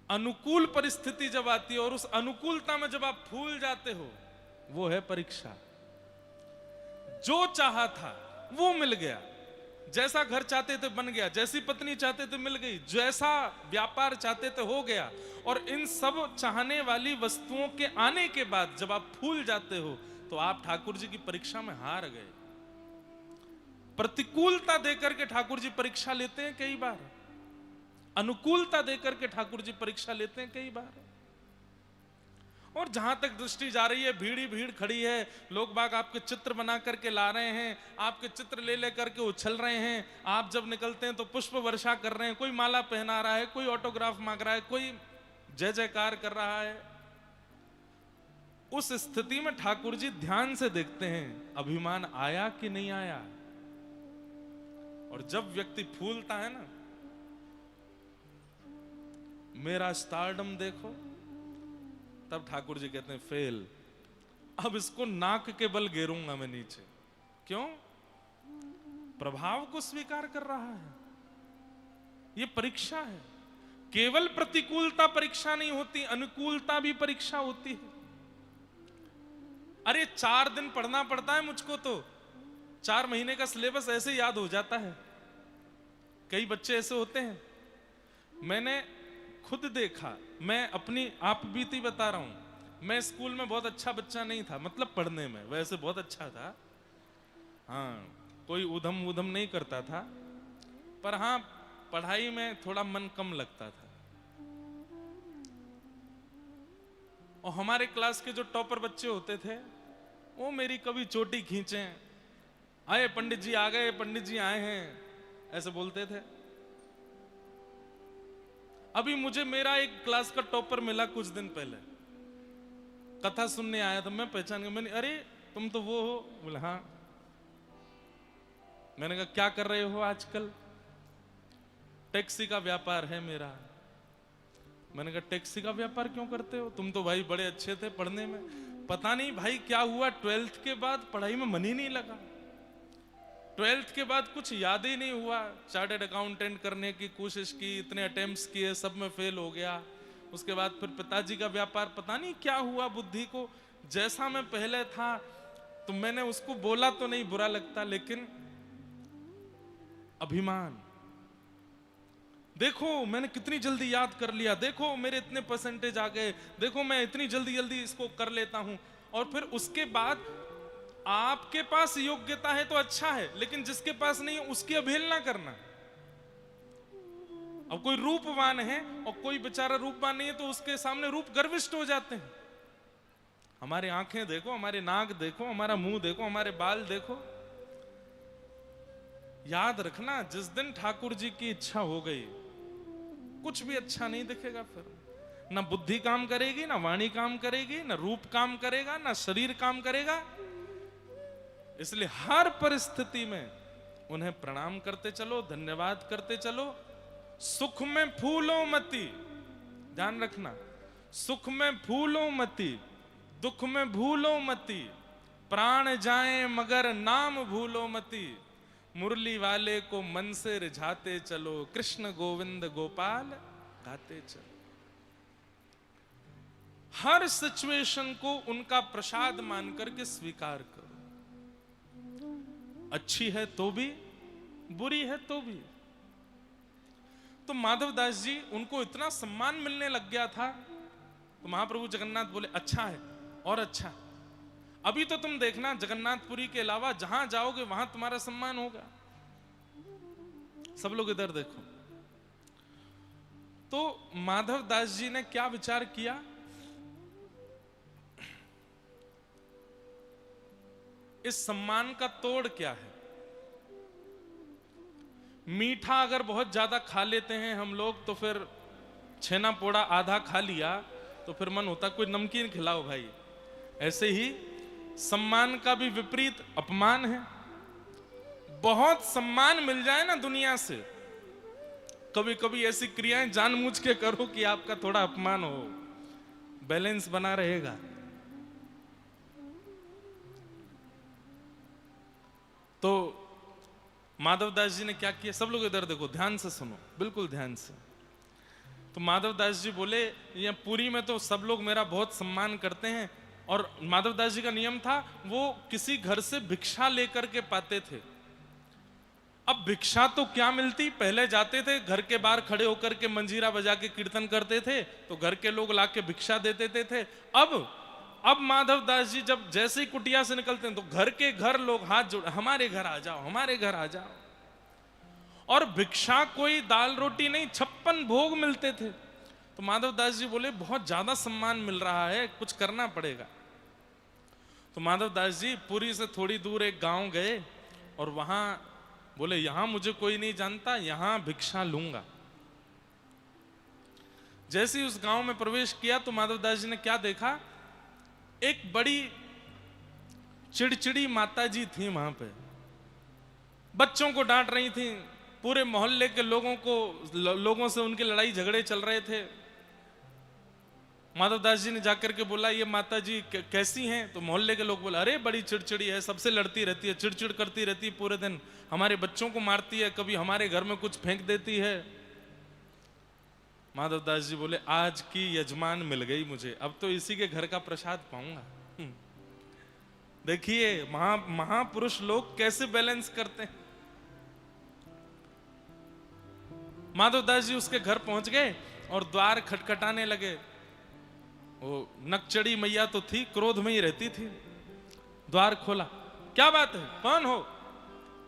अनुकूल परिस्थिति जब आती है और उस अनुकूलता में जब आप फूल जाते हो, वो है परीक्षा। जो चाहा था वो मिल गया, जैसा घर चाहते थे बन गया, जैसी पत्नी चाहते थे मिल गई, जैसा व्यापार चाहते थे हो गया। और इन सब चाहने वाली वस्तुओं के आने के बाद जब आप फूल जाते हो तो आप ठाकुर जी की परीक्षा में हार गए। प्रतिकूलता देकर के ठाकुर जी परीक्षा लेते हैं कई बार, अनुकूलता देकर के ठाकुर जी परीक्षा लेते हैं कई बार। और जहां तक दृष्टि जा रही है भीड़ ही भीड़ खड़ी है, लोग बाग आपके चित्र बना करके ला रहे हैं, आपके चित्र ले ले करके उछल रहे हैं, आप जब निकलते हैं तो पुष्प वर्षा कर रहे हैं, कोई माला पहना रहा है, कोई ऑटोग्राफ मांग रहा है, कोई जय जयकार कर रहा है। उस स्थिति में ठाकुर जी ध्यान से देखते हैं अभिमान आया कि नहीं आया। और जब व्यक्ति फूलता है ना, मेरा स्टारडम देखो, तब ठाकुर जी कहते हैं फेल, अब इसको नाक के बल गिरूंगा मैं नीचे। क्यों? प्रभाव को स्वीकार कर रहा है। ये परीक्षा है। केवल प्रतिकूलता परीक्षा नहीं होती, अनुकूलता भी परीक्षा होती है। अरे 4 दिन पढ़ना पड़ता है मुझको, तो 4 महीने का सिलेबस ऐसे याद हो जाता है। कई बच्चे ऐसे होते हैं, मैंने खुद देखा, मैं अपनी आप बीती बता रहा हूं। मैं स्कूल में बहुत अच्छा बच्चा नहीं था, मतलब पढ़ने में वैसे बहुत अच्छा था, हाँ कोई उधम उधम नहीं करता था, पर हाँ पढ़ाई में थोड़ा मन कम लगता था। और हमारे क्लास के जो टॉपर बच्चे होते थे, वो मेरी कभी चोटी खींचे, आए पंडित जी आ गए, पंडित जी आए हैं, ऐसे बोलते थे। अभी मुझे मेरा एक क्लास का टॉपर मिला कुछ दिन पहले, कथा सुनने आया था, मैं पहचान गया। मैंने अरे तुम तो वो हो? बोले हाँ। मैंने कहा क्या कर रहे हो आजकल? टैक्सी का व्यापार है मेरा। मैंने कहा टैक्सी का व्यापार क्यों करते हो? तुम तो भाई बड़े अच्छे थे पढ़ने में। पता नहीं भाई क्या हुआ, 12th के बाद पढ़ाई में मन ही नहीं लगा। 12th के बाद कुछ याद ही नहीं हुआ। चार्टर्ड अकाउंटेंट करने की कोशिश की, इतने अटेम्प्ट्स किए, सब में फेल हो गया। उसके बाद फिर पिताजी का व्यापार, पता नहीं क्या हुआ बुद्धि को, जैसा मैं पहले था तो मैंने उसको बोला तो नहीं, बुरा लगता, लेकिन अभिमान। देखो मैंने कितनी जल्दी याद कर लिया, देखो मेरे इतने परसेंटेज आ गए, देखो मैं इतनी जल्दी जल्दी इसको कर लेता हूं। और फिर उसके बाद आपके पास योग्यता है तो अच्छा है, लेकिन जिसके पास नहीं है उसकी अवहेलना करना। अब कोई रूपवान है और कोई बेचारा रूपवान नहीं है, तो उसके सामने रूप गर्विष्ठ हो जाते हैं। हमारी आंखें देखो, हमारे नाक देखो, हमारा मुंह देखो, हमारे बाल देखो। याद रखना, जिस दिन ठाकुर जी की इच्छा हो गई, कुछ भी अच्छा नहीं दिखेगा। फिर ना बुद्धि काम करेगी, ना वाणी काम करेगी, ना रूप काम करेगा, ना शरीर काम करेगा। इसलिए हर परिस्थिति में उन्हें प्रणाम करते चलो, धन्यवाद करते चलो। सुख में फूलो मती, ध्यान रखना, सुख में फूलो मती, दुख में भूलो मती, प्राण जाए मगर नाम भूलो मती, मुरली वाले को मन से रिझाते चलो, कृष्ण गोविंद गोपाल गाते चलो। हर सिचुएशन को उनका प्रसाद मान करके स्वीकार करो। अच्छी है तो भी, बुरी है तो भी। तो माधवदास जी, उनको इतना सम्मान मिलने लग गया था, तो महाप्रभु जगन्नाथ बोले अच्छा है और अच्छा। अभी तो तुम देखना, जगन्नाथपुरी के अलावा जहां जाओगे वहां तुम्हारा सम्मान होगा। सब लोग इधर देखो। तो माधवदास जी ने क्या विचार किया? इस सम्मान का तोड़ क्या है? मीठा अगर बहुत ज्यादा खा लेते हैं हम लोग, तो फिर छेना पोड़ा आधा खा लिया तो फिर मन होता कोई नमकीन खिलाओ भाई। ऐसे ही सम्मान का भी विपरीत अपमान है। बहुत सम्मान मिल जाए ना दुनिया से, कभी कभी ऐसी क्रियाएं जानबूझ के करो कि आपका थोड़ा अपमान हो, बैलेंस बना रहेगा। तो माधवदास जी ने क्या किया? सब लोग इधर देखो, ध्यान से सुनो, बिल्कुल ध्यान से। तो माधवदास जी बोले, ये पुरी में तो सब लोग मेरा बहुत सम्मान करते हैं। और माधवदास जी का नियम था, वो किसी घर से भिक्षा लेकर के पाते थे। अब भिक्षा तो क्या मिलती, पहले जाते थे घर के बाहर खड़े होकर के मंजीरा बजा के कीर्तन करते थे, तो घर के लोग लाके भिक्षा दे देते थे। अब माधवदास जी जब जैसे ही कुटिया से निकलते हैं, तो घर के घर लोग हाथ जोड़, हमारे घर आ जाओ, हमारे घर आ जाओ। और भिक्षा कोई दाल रोटी नहीं, 56 भोग मिलते थे। तो माधव दास जी बोले बहुत ज्यादा सम्मान मिल रहा है, कुछ करना पड़ेगा। तो माधव दास जी पुरी से थोड़ी दूर एक गांव गए और वहां बोले यहां मुझे कोई नहीं जानता, यहां भिक्षा लूंगा। जैसे ही उस गांव में प्रवेश किया तो माधव दास जी ने क्या देखा, एक बड़ी चिड़चिड़ी माता जी थी वहां पे, बच्चों को डांट रही थी, पूरे मोहल्ले के लोगों से उनके लड़ाई झगड़े चल रहे थे। माधव दास जी ने जाकर के बोला ये माता जी कैसी हैं? तो मोहल्ले के लोग बोले अरे बड़ी चिड़चिड़ी है, सबसे लड़ती रहती है, चिड़चिड़ करती रहती है पूरे दिन, हमारे बच्चों को मारती है, कभी हमारे घर में कुछ फेंक देती है। माधव दास जी बोले आज की यजमान मिल गई मुझे, अब तो इसी के घर का प्रसाद पाऊंगा। देखिए महापुरुष लोग कैसे बैलेंस करते हैं। माधव दास जी उसके घर पहुंच गए और द्वार खटखटाने लगे। वो नकचड़ी मैया तो थी, क्रोध में ही रहती थी। द्वार खोला, क्या बात है, कौन हो?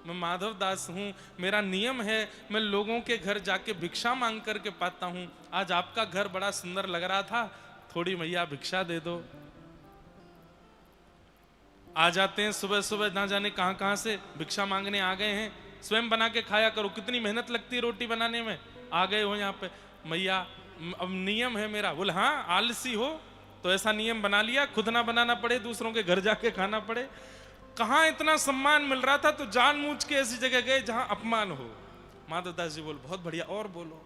मैं माधव दास हूं, मेरा नियम है मैं लोगों के घर जाके भिक्षा मांग करके पाता हूं, आज आपका घर बड़ा सुंदर लग रहा था, थोड़ी मैया भिक्षा दे दो। आ जाते हैं सुबह सुबह, ना जाने कहां कहां से भिक्षा मांगने आ गए हैं, स्वयं बना के खाया करो, कितनी मेहनत लगती है रोटी बनाने में, आ गए हो यहाँ पे। मैया अब नियम है मेरा। बोले हाँ आलसी हो तो ऐसा नियम बना लिया, खुद ना बनाना पड़े, दूसरों के घर जाके खाना पड़े। कहाँ इतना सम्मान मिल रहा था तो जानबूझ के ऐसी जगह गए जहां अपमान हो। माधव दास जी बोले बहुत बढ़िया, और बोलो,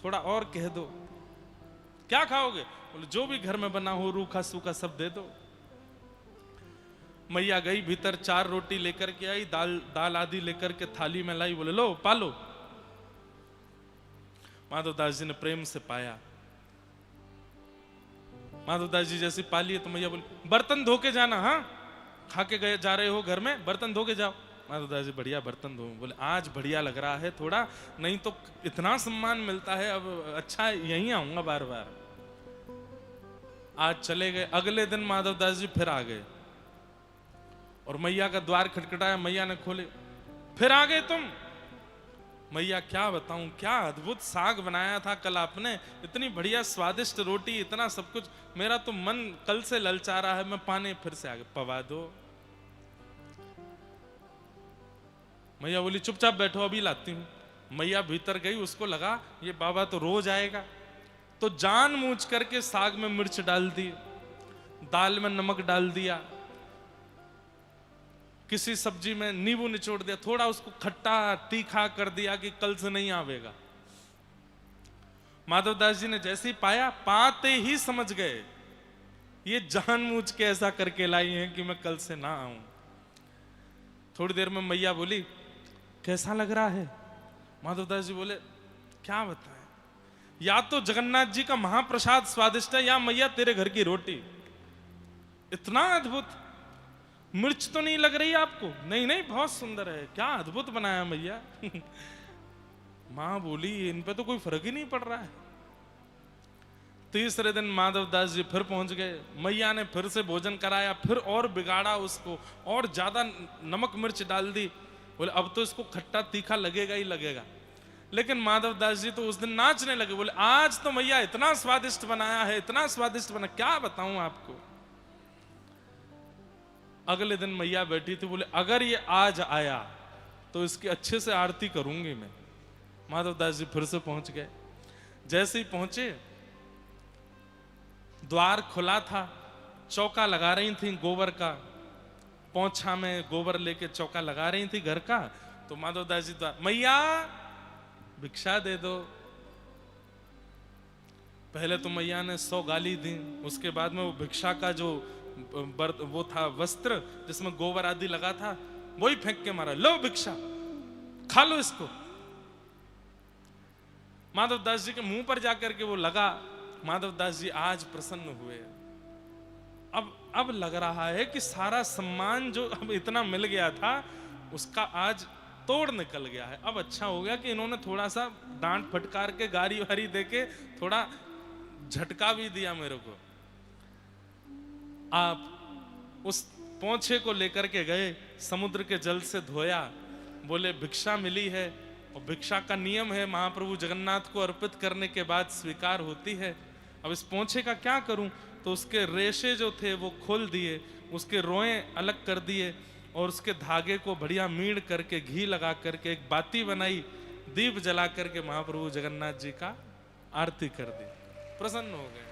थोड़ा और कह दो, क्या खाओगे? बोले जो भी घर में बना हो, रूखा सूखा सब दे दो। मैया गई भीतर, 4 रोटी लेकर के आई, दाल आदि लेकर के थाली में लाई, बोले लो पालो। माधव दास जी ने प्रेम से पाया। माधव दास जी जैसे पा लिए तो मैया बोले बर्तन धो के जाना, हाँ खा के गए जा रहे हो घर में, बर्तन धो के जाओ। माधव दास जी बढ़िया बर्तन धो। बोले आज बढ़िया लग रहा है थोड़ा, नहीं तो इतना सम्मान मिलता है, अब अच्छा यहीं आऊंगा बार बार। आज चले गए। अगले दिन माधव दास जी फिर आ गए और मैया का द्वार खटखटाया, मैया ने खोले, फिर आ गए तुम? मैया क्या बताऊं, क्या अद्भुत साग बनाया था कल आपने, इतनी बढ़िया स्वादिष्ट रोटी, इतना सब कुछ, मेरा तो मन कल से ललचा रहा है, मैं पाने फिर से आ गए, पवा दो। मैया बोली चुपचाप बैठो अभी लाती हूं। मैया भीतर गई, उसको लगा ये बाबा तो रोज आएगा, तो जानबूझ करके साग में मिर्च डाल दी, दाल में नमक डाल दिया, किसी सब्जी में नींबू निचोड़ दिया, थोड़ा उसको खट्टा तीखा कर दिया कि कल से नहीं आवेगा। माधव दास जी ने जैसे ही पाया, पाते ही समझ गए ये जानबूझ के ऐसा करके लाई हैं कि मैं कल से ना आऊं। थोड़ी देर में मैया बोली कैसा लग रहा है? माधव दास जी बोले क्या बताएं, या तो जगन्नाथ जी का महाप्रसाद स्वादिष्ट है, या मैया तेरे घर की रोटी इतना अद्भुत। मिर्च तो नहीं लग रही आपको? नहीं नहीं बहुत सुंदर है, क्या अद्भुत बनाया मैया। मां बोली इन पे तो कोई फर्क ही नहीं पड़ रहा है। तीसरे दिन माधव दास जी फिर पहुंच गए, मैया ने फिर से भोजन कराया, फिर और बिगाड़ा उसको, और ज्यादा नमक मिर्च डाल दी। बोले अब तो इसको खट्टा तीखा लगेगा ही लगेगा। लेकिन माधव दास जी तो उस दिन नाचने लगे, बोले आज तो मैया इतना स्वादिष्ट बनाया है, इतना स्वादिष्ट बना, क्या बताऊं आपको। अगले दिन मैया बैठी थी, बोले अगर ये आज आया तो इसकी अच्छे से आरती करूंगी मैं। माधव दास जी फिर से पहुंच गए। जैसे ही पहुंचे, द्वार खुला था, चौका लगा रही थी गोबर का, पोंछा में गोबर लेके चौका लगा रही थी घर का। तो माधव दास जी द्वार, मैया भिक्षा दे दो। पहले तो मैया ने 100 गाली दी, उसके बाद में वो भिक्षा का जो वो था वस्त्र जिसमें गोबर आदि लगा था, वही फेंक के मारा, लो भिक्षा खा लो इसको। माधव दास जी के मुंह पर जाकर के वो लगा। माधव दास जी आज प्रसन्न हुए। अब लग रहा है कि सारा सम्मान जो अब इतना मिल गया था उसका आज तोड़ निकल गया है। अब अच्छा हो गया कि इन्होंने थोड़ा सा डांट फटकार के गारी वारी देके थोड़ा झटका भी दिया मेरे को। आप उस पोंछे को लेकर के गए, समुद्र के जल से धोया, बोले भिक्षा मिली है, और भिक्षा का नियम है, महाप्रभु जगन्नाथ को अर्पित करने के बाद स्वीकार होती है। अब इस पोंछे का क्या करूं? तो उसके रेशे जो थे वो खोल दिए, उसके रोए अलग कर दिए और उसके धागे को बढ़िया मीड़ करके घी लगा करके एक बाती बनाई, दीप जला करके महाप्रभु जगन्नाथ जी का आरती कर दी। प्रसन्न हो गए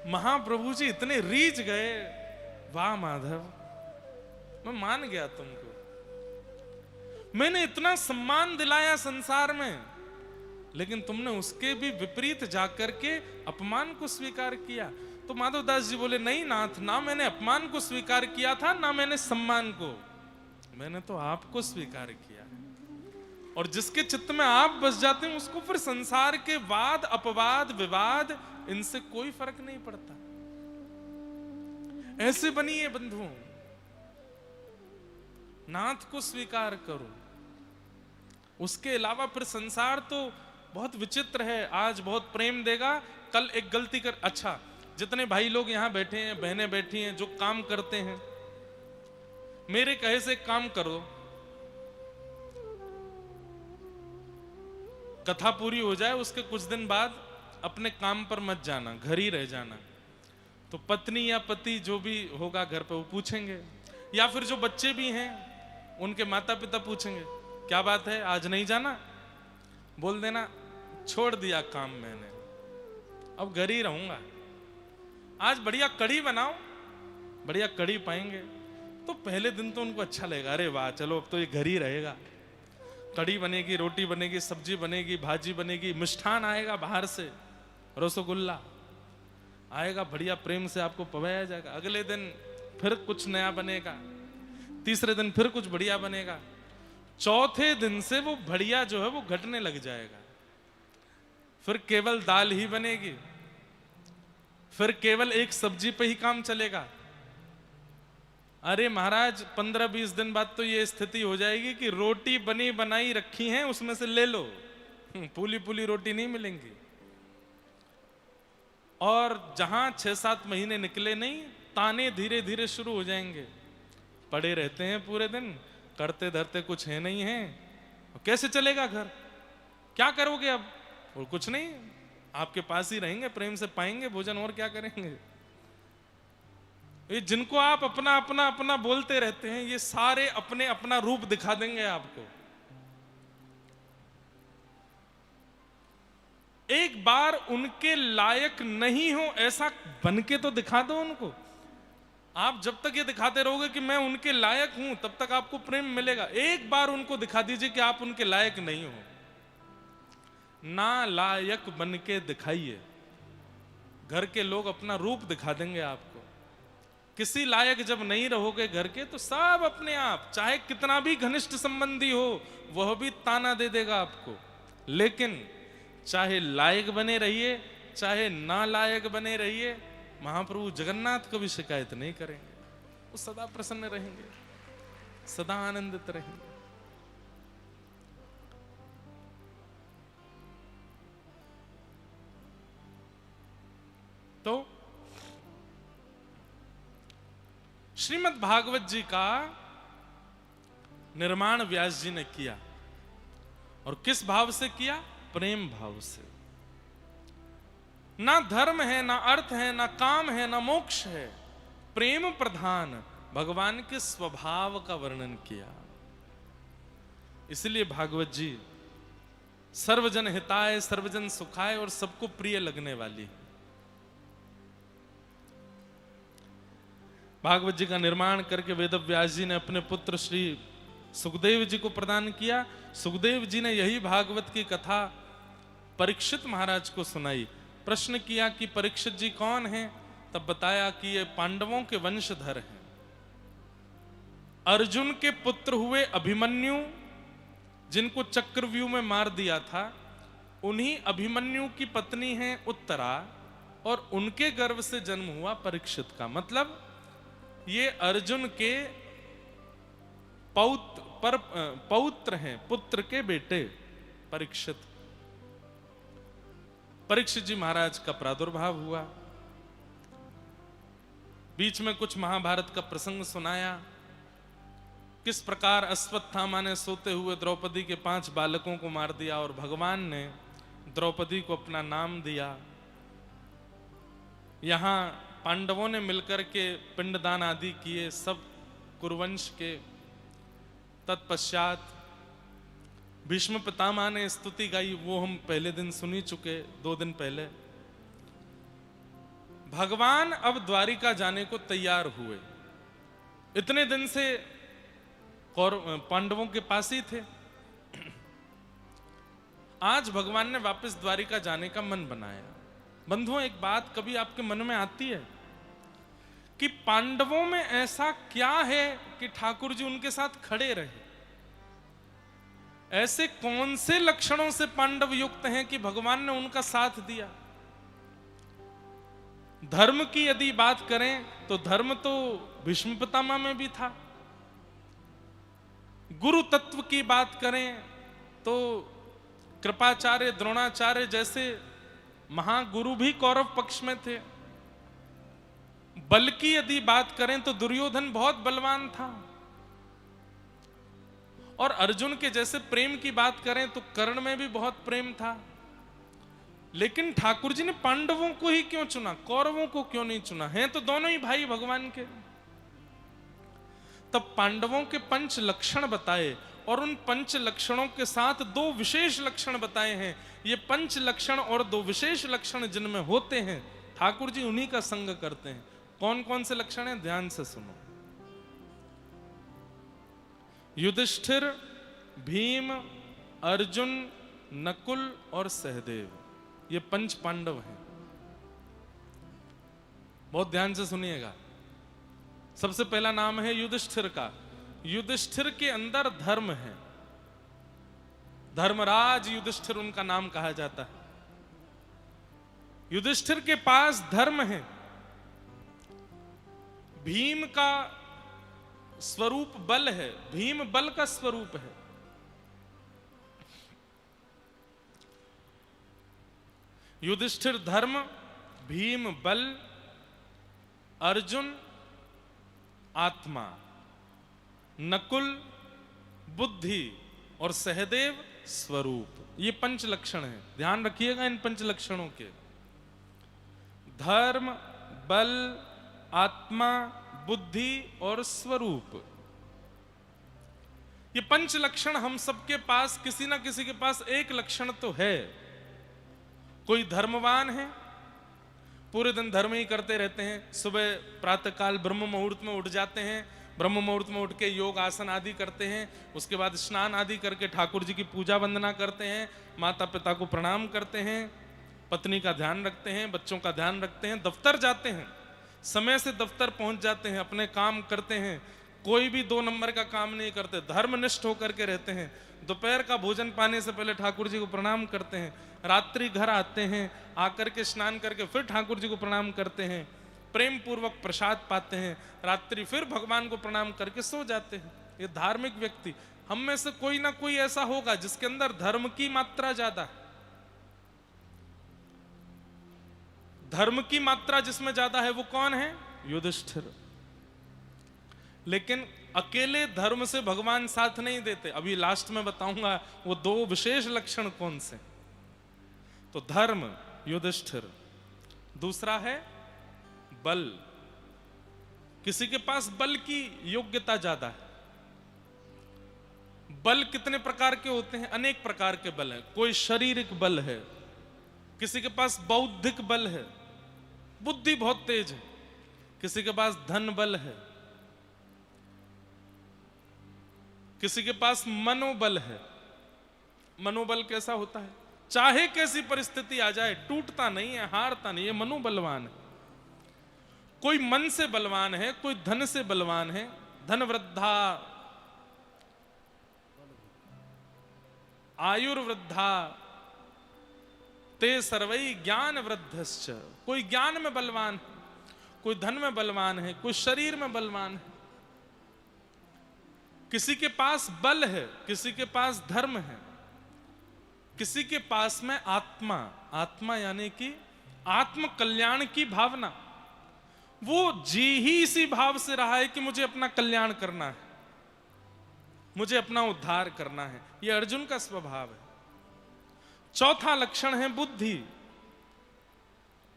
महाप्रभु जी, इतने रीझ गए, वाह माधव, मैं मान गया तुमको, मैंने इतना सम्मान दिलाया संसार में, लेकिन तुमने उसके भी विपरीत जाकर के अपमान को स्वीकार किया। तो माधवदास जी बोले, नहीं नाथ, ना मैंने अपमान को स्वीकार किया था, ना मैंने सम्मान को, मैंने तो आपको स्वीकार किया है। और जिसके चित्त में आप बस जाते हैं उसको फिर संसार के वाद अपवाद विवाद इनसे कोई फर्क नहीं पड़ता। ऐसे बनिए बंधुओं, नाथ को स्वीकार करो। उसके अलावा फिर संसार तो बहुत विचित्र है, आज बहुत प्रेम देगा, कल एक गलती कर। अच्छा, जितने भाई लोग यहां बैठे हैं, बहनें बैठी हैं, जो काम करते हैं, मेरे कहे से काम करो, कथा पूरी हो जाए, उसके कुछ दिन बाद अपने काम पर मत जाना, घर ही रह जाना। तो पत्नी या पति जो भी होगा घर पे वो पूछेंगे, या फिर जो बच्चे भी हैं उनके माता पिता पूछेंगे, क्या बात है आज नहीं जाना? बोल देना, छोड़ दिया काम मैंने, अब घर ही रहूंगा। आज बढ़िया कढ़ी बनाओ, बढ़िया कढ़ी पाएंगे तो पहले दिन तो उनको अच्छा लगेगा, अरे वाह चलो अब तो ये घर ही रहेगा। कढ़ी बनेगी, रोटी बनेगी, सब्जी बनेगी, भाजी बनेगी, मिष्ठान आएगा बाहर से, रसगुल्ला आएगा, बढ़िया प्रेम से आपको पवाया जाएगा। अगले दिन फिर कुछ नया बनेगा, तीसरे दिन फिर कुछ बढ़िया बनेगा, चौथे दिन से वो बढ़िया जो है वो घटने लग जाएगा। फिर केवल दाल ही बनेगी, फिर केवल एक सब्जी पे ही काम चलेगा। अरे महाराज 15-20 दिन बाद तो ये स्थिति हो जाएगी कि रोटी बनी बनाई रखी है, उसमें से ले लो, पूली पूली रोटी नहीं मिलेंगी। और जहां 6-7 महीने निकले नहीं, ताने धीरे धीरे शुरू हो जाएंगे। पड़े रहते हैं पूरे दिन, करते धरते कुछ है नहीं है, कैसे चलेगा घर? क्या करोगे अब? और कुछ नहीं, आपके पास ही रहेंगे, प्रेम से पाएंगे भोजन, और क्या करेंगे? ये जिनको आप अपना अपना अपना बोलते रहते हैं, ये सारे अपने अपना रूप दिखा देंगे आपको। एक बार उनके लायक नहीं हो ऐसा बन के तो दिखा दो उनको। आप जब तक ये दिखाते रहोगे कि मैं उनके लायक हूं, तब तक आपको प्रेम मिलेगा। एक बार उनको दिखा दीजिए कि आप उनके लायक नहीं हो, ना लायक बन के दिखाइए, घर के लोग अपना रूप दिखा देंगे आपको। किसी लायक जब नहीं रहोगे घर के, तो सब अपने आप, चाहे कितना भी घनिष्ठ संबंधी हो, वह भी ताना दे देगा आपको। लेकिन चाहे लायक बने रहिए, चाहे ना लायक बने रहिए, महाप्रभु जगन्नाथ कभी शिकायत नहीं करेंगे। वो सदा प्रसन्न रहेंगे, सदा आनंदित रहेंगे। तो श्रीमद् भागवत जी का निर्माण व्यास जी ने किया, और किस भाव से किया? प्रेम भाव से। ना धर्म है, ना अर्थ है, ना काम है, ना मोक्ष है, प्रेम प्रधान भगवान के स्वभाव का वर्णन किया। इसलिए भागवत जी सर्वजन हिताय, सर्वजन सुखाय और सबको प्रिय लगने वाली है। भागवत जी का निर्माण करके वेदव्यास जी ने अपने पुत्र श्री सुखदेव जी को प्रदान किया। सुखदेव जी ने यही भागवत की कथा परीक्षित महाराज को सुनाई। प्रश्न किया कि परीक्षित जी कौन हैं? तब बताया कि ये पांडवों के वंशधर हैं। अर्जुन के पुत्र हुए अभिमन्यु, जिनको चक्रव्यूह में मार दिया था, उन्हीं अभिमन्यु की पत्नी है उत्तरा, और उनके गर्भ से जन्म हुआ परीक्षित का। मतलब ये अर्जुन के पौत्र हैं, पुत्र के बेटे परीक्षित। परीक्षित जी महाराज का प्रादुर्भाव हुआ, बीच में कुछ महाभारत का प्रसंग सुनाया, किस प्रकार अश्वत्थामा ने सोते हुए द्रौपदी के 5 बालकों को मार दिया और भगवान ने द्रौपदी को अपना नाम दिया। यहां पांडवों ने मिलकर के पिंडदान आदि किए, सब कुरुवंश के। तत्पश्चात भीष्म पितामह ने स्तुति गाई, वो हम पहले दिन सुनी चुके, 2 दिन पहले। भगवान अब द्वारिका जाने को तैयार हुए। इतने दिन से पांडवों के पास ही थे। आज भगवान ने वापस द्वारिका जाने का मन बनाया। बंधुओं, एक बात कभी आपके मन में आती है कि पांडवों में ऐसा क्या है कि ठाकुर जी उनके साथ खड़े रहे? ऐसे कौन से लक्षणों से पांडव युक्त हैं कि भगवान ने उनका साथ दिया? धर्म की यदि बात करें तो धर्म तो भीष्म पितामह में भी था। गुरु तत्व की बात करें तो कृपाचार्य, द्रोणाचार्य जैसे महागुरु भी कौरव पक्ष में थे। बल की यदि बात करें तो दुर्योधन बहुत बलवान था। और अर्जुन के जैसे प्रेम की बात करें तो कर्ण में भी बहुत प्रेम था। लेकिन ठाकुर जी ने पांडवों को ही क्यों चुना, कौरवों को क्यों नहीं चुना? हैं तो दोनों ही भाई भगवान के। तब पांडवों के 5 लक्षण बताए और उन 5 लक्षणों के साथ 2 विशेष लक्षण बताए हैं। ये 5 लक्षण और 2 विशेष लक्षण जिनमें होते हैं, ठाकुर जी उन्हीं का संग करते हैं। कौन कौन से लक्षण हैं, ध्यान से सुनो। युधिष्ठिर, भीम, अर्जुन, नकुल और सहदेव, ये 5 पांडव हैं। बहुत ध्यान से सुनिएगा। सबसे पहला नाम है युधिष्ठिर का। युधिष्ठिर के अंदर धर्म है। धर्मराज युधिष्ठिर उनका नाम कहा जाता है। युधिष्ठिर के पास धर्म है। भीम का स्वरूप बल है। भीम बल का स्वरूप है। युधिष्ठिर धर्म, भीम बल, अर्जुन आत्मा, नकुल बुद्धि और सहदेव स्वरूप। ये 5 लक्षण हैं। ध्यान रखिएगा इन 5 लक्षणों के। धर्म, बल, आत्मा, बुद्धि और स्वरूप। ये 5 लक्षण हम सबके पास, किसी ना किसी के पास एक लक्षण तो है। कोई धर्मवान है, पूरे दिन धर्म ही करते रहते हैं। सुबह प्रातःकाल ब्रह्म मुहूर्त में उठ जाते हैं, ब्रह्म मुहूर्त में उठ के योग आसन आदि करते हैं। उसके बाद स्नान आदि करके ठाकुर जी की पूजा वंदना करते हैं, माता पिता को प्रणाम करते हैं, पत्नी का ध्यान रखते हैं, बच्चों का ध्यान रखते हैं, दफ्तर जाते हैं, समय से दफ्तर पहुंच जाते हैं, अपने काम करते हैं। कोई भी 2 नंबर का काम नहीं करते, धर्मनिष्ठ होकर के रहते हैं। दोपहर का भोजन पाने से पहले ठाकुर जी को प्रणाम करते हैं। रात्रि घर आते हैं, आकर के स्नान करके फिर ठाकुर जी को प्रणाम करते हैं, प्रेम पूर्वक प्रसाद पाते हैं, रात्रि फिर भगवान को प्रणाम करके सो जाते हैं। ये धार्मिक व्यक्ति। हम में से कोई ना कोई ऐसा होगा जिसके अंदर धर्म की मात्रा ज्यादा है। धर्म की मात्रा जिसमें ज्यादा है वो कौन है? युधिष्ठिर। लेकिन अकेले धर्म से भगवान साथ नहीं देते। अभी लास्ट में बताऊंगा वो 2 विशेष लक्षण कौन से। तो धर्म युधिष्ठिर, दूसरा है बल। किसी के पास बल की योग्यता ज्यादा है। बल कितने प्रकार के होते हैं? अनेक प्रकार के बल हैं। कोई शारीरिक बल है, किसी के पास बौद्धिक बल है, बुद्धि बहुत तेज है, किसी के पास धन बल है, किसी के पास मनोबल है। मनोबल कैसा होता है? चाहे कैसी परिस्थिति आ जाए टूटता नहीं है, हारता नहीं है, मनोबलवान है। कोई मन से बलवान है, कोई धन से बलवान है। धन वृद्धा आयुर्वृद्धा ते सर्वै ज्ञान वृद्धश्च। कोई ज्ञान में बलवान है, कोई धन में बलवान है, कोई शरीर में बलवान है। किसी के पास बल है, किसी के पास धर्म है, किसी के पास में आत्मा। आत्मा यानी कि आत्म कल्याण की भावना। वो जी ही इसी भाव से रहा है कि मुझे अपना कल्याण करना है। मुझे अपना उद्धार करना है। यह अर्जुन का स्वभाव है। चौथा लक्षण है बुद्धि,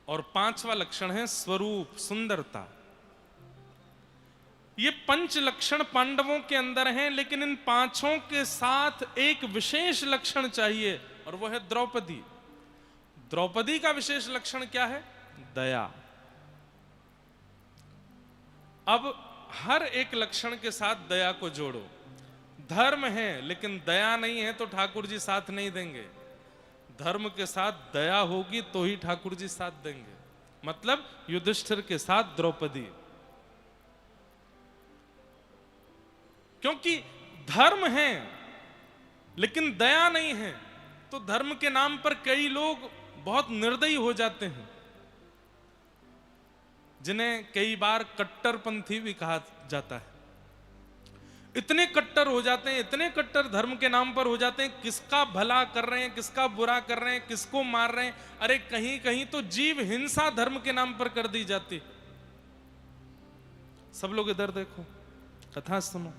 और पांचवा लक्षण है स्वरूप, सुंदरता। ये पंच लक्षण पांडवों के अंदर हैं, लेकिन इन पांचों के साथ एक विशेष लक्षण चाहिए, और वो है द्रौपदी। द्रौपदी का विशेष लक्षण क्या है? दया। अब हर एक लक्षण के साथ दया को जोड़ो। धर्म है लेकिन दया नहीं है तो ठाकुर जी साथ नहीं देंगे। धर्म के साथ दया होगी तो ही ठाकुर जी साथ देंगे। मतलब युधिष्ठिर के साथ द्रौपदी, क्योंकि धर्म है लेकिन दया नहीं है, तो धर्म के नाम पर कई लोग बहुत निर्दयी हो जाते हैं, जिन्हें कई बार कट्टरपंथी भी कहा जाता है। इतने कट्टर हो जाते हैं, इतने कट्टर धर्म के नाम पर हो जाते हैं, किसका भला कर रहे हैं, किसका बुरा कर रहे हैं, किसको मार रहे हैं। अरे कहीं कहीं तो जीव हिंसा धर्म के नाम पर कर दी जाती। सब लोग इधर देखो, कथा सुनो।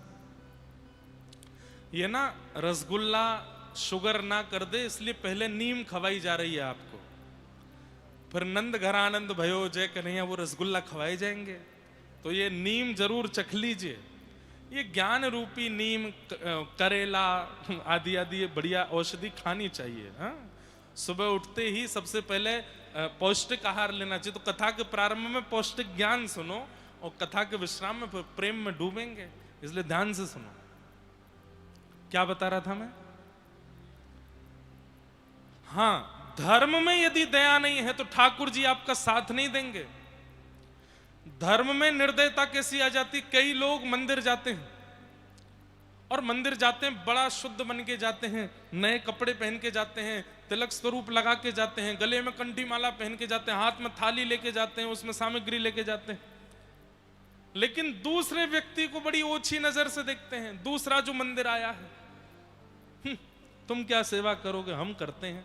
ये ना रसगुल्ला शुगर ना कर दे इसलिए पहले नीम खवाई जा रही है आपको, फिर नंद घर आनंद भयो जय कन्हैया वो रसगुल्ला खवाए जाएंगे। तो ये नीम जरूर चख लीजिए। ये ज्ञान रूपी नीम, करेला आदि आदि ये बढ़िया औषधि खानी चाहिए। हाँ, सुबह उठते ही सबसे पहले पौष्टिक आहार लेना चाहिए। तो कथा के प्रारंभ में पौष्टिक ज्ञान सुनो, और कथा के विश्राम में प्रेम में डूबेंगे, इसलिए ध्यान से सुनो। क्या बता रहा था मैं? हाँ, धर्म में यदि दया नहीं है तो ठाकुर जी आपका साथ नहीं देंगे। धर्म में निर्दयता कैसी आ जाती? कई लोग मंदिर जाते हैं, और मंदिर जाते हैं बड़ा शुद्ध बन के जाते हैं, नए कपड़े पहन के जाते हैं, तिलक स्वरूप लगा के जाते हैं, गले में कंठी माला पहन के जाते हैं, हाथ में थाली लेके जाते हैं, उसमें सामग्री लेके जाते हैं, लेकिन दूसरे व्यक्ति को बड़ी ओछी नजर से देखते हैं। दूसरा जो मंदिर आया है, तुम क्या सेवा करोगे, हम करते हैं,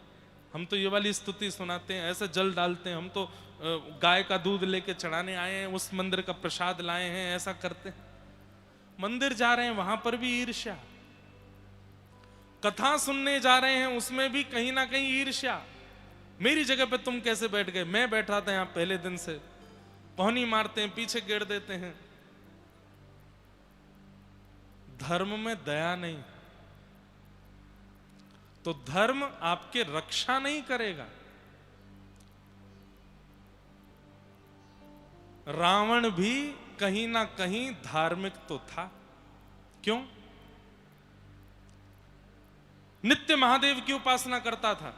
हम तो ये वाली स्तुति सुनाते हैं, ऐसे जल डालते हैं, हम तो गाय का दूध लेके चढ़ाने आए हैं, उस मंदिर का प्रसाद लाए हैं, ऐसा करते हैं। मंदिर जा रहे हैं वहां पर भी ईर्ष्या, कथा सुनने जा रहे हैं उसमें भी कहीं ना कहीं ईर्ष्या। मेरी जगह पे तुम कैसे बैठ गए, मैं बैठा था यहां पहले दिन से। पौनी मारते हैं, पीछे गेड़ देते हैं। धर्म में दया नहीं, तो धर्म आपके रक्षा नहीं करेगा। रावण भी कहीं ना कहीं धार्मिक तो था। क्यों? नित्य महादेव की उपासना करता था।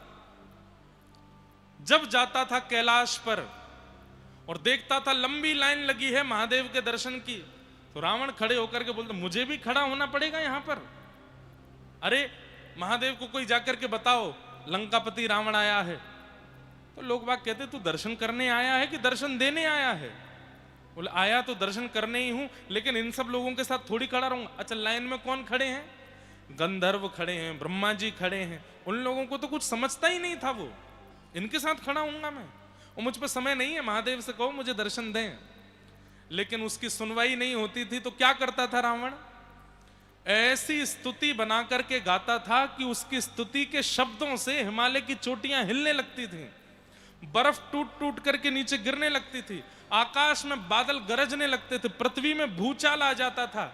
जब जाता था कैलाश पर और देखता था लंबी लाइन लगी है महादेव के दर्शन की, तो रावण खड़े होकर के बोलता मुझे भी खड़ा होना पड़ेगा यहां पर। अरे महादेव को कोई जाकर के बताओ लंकापति रावण आया है। तो लोग बाग कहते तू दर्शन करने आया है कि दर्शन देने आया है? बोले आया तो दर्शन करने ही हूं, लेकिन इन सब लोगों के साथ थोड़ी खड़ा रहूंगा। अच्छा, लाइन में कौन खड़े हैं? गंधर्व खड़े हैं, ब्रह्मा जी खड़े हैं। उन लोगों को तो कुछ समझता ही नहीं था वो, इनके साथ खड़ा हूंगा मैं? और मुझ पर समय नहीं है, महादेव से कहो मुझे दर्शन दें। लेकिन उसकी सुनवाई नहीं होती थी, तो क्या करता था रावण? ऐसी स्तुति बना करके गाता था कि उसकी स्तुति के शब्दों से हिमालय की चोटियां हिलने लगती थी, बर्फ टूट टूट करके नीचे गिरने लगती थी, आकाश में बादल गरजने लगते थे, पृथ्वी में भूचाल आ जाता था।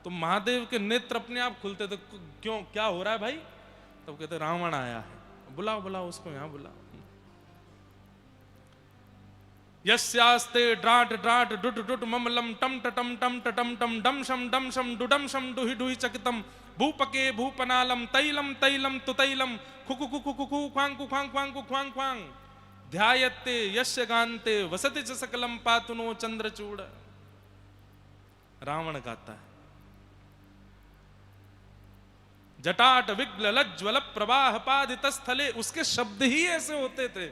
तो महादेव के नेत्र अपने आप खुलते थे। क्यों, क्या हो रहा है भाई? तब कहते रावण आया है, बुलाओ बुलाओ उसको यहां बुलाओ। यस्यास्ते ड्राट ड्राट डुट डुट ममलम टम टटम टम टटम टम डम शम डुडम शम डुहि डुहि चकितम भूपके भूपनालम तैलम तैलम तुतैलम खुकु खुकु खुकु ख्वांग कुख्वांग ख्वांग कुख्वांग ख्वांग ध्यायत्ते यस्य गान्ते वसति च सकलम पातुनो चंद्रचूड़। रावण गाता है। जटाट विग्ल लज्ज्वल प्रवाह पादित स्थले, उसके शब्द ही ऐसे होते थे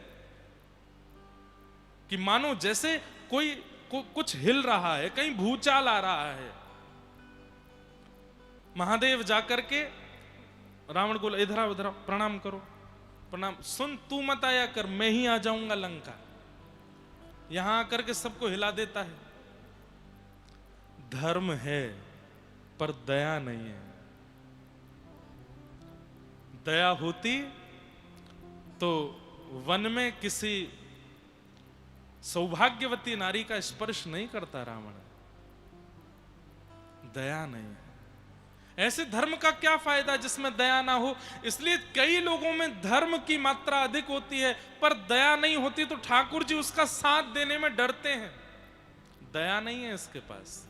कि मानो जैसे कोई कुछ हिल रहा है, कहीं भूचाल आ रहा है। महादेव जाकर के रावण को इधर आओ, इधर प्रणाम करो, प्रणाम। सुन, तू मत आया कर, मैं ही आ जाऊंगा लंका। यहां आकर के सबको हिला देता है। धर्म है पर दया नहीं है। दया होती तो वन में किसी सौभाग्यवती नारी का स्पर्श नहीं करता रावण। दया नहीं है। ऐसे धर्म का क्या फायदा जिसमें दया ना हो। इसलिए कई लोगों में धर्म की मात्रा अधिक होती है पर दया नहीं होती, तो ठाकुर जी उसका साथ देने में डरते हैं। दया नहीं है इसके पास।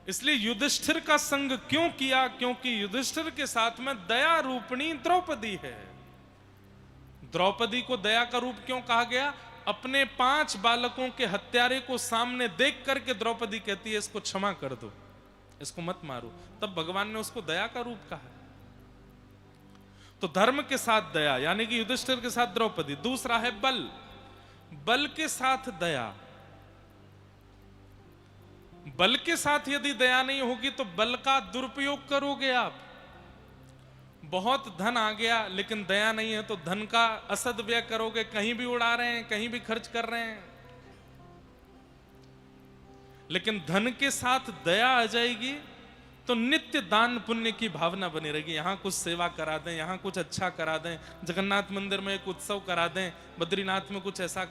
इसलिए युधिष्ठिर का संग क्यों किया? क्योंकि युधिष्ठिर के साथ में दया रूपणी द्रौपदी है। द्रौपदी को दया का रूप क्यों कहा गया? अपने 5 बालकों के हत्यारे को सामने देख करके द्रौपदी कहती है इसको क्षमा कर दो, इसको मत मारो। तब भगवान ने उसको दया का रूप कहा। तो धर्म के साथ दया, यानी कि युधिष्ठिर के साथ द्रौपदी। दूसरा है बल, बल के साथ दया। बल के साथ यदि दया नहीं होगी तो बल का दुरुपयोग करोगे आप। बहुत धन आ गया लेकिन दया नहीं है तो धन का असदव्यय करोगे, कहीं भी उड़ा रहे हैं, कहीं भी खर्च कर रहे हैं। लेकिन धन के साथ दया आ जाएगी तो नित्य दान पुण्य की भावना बनी रहेगी। यहां कुछ सेवा करा दें, यहां कुछ अच्छा करा दें, जगन्नाथ मंदिर में एक उत्सव करा दें, बद्रीनाथ में कुछ ऐसा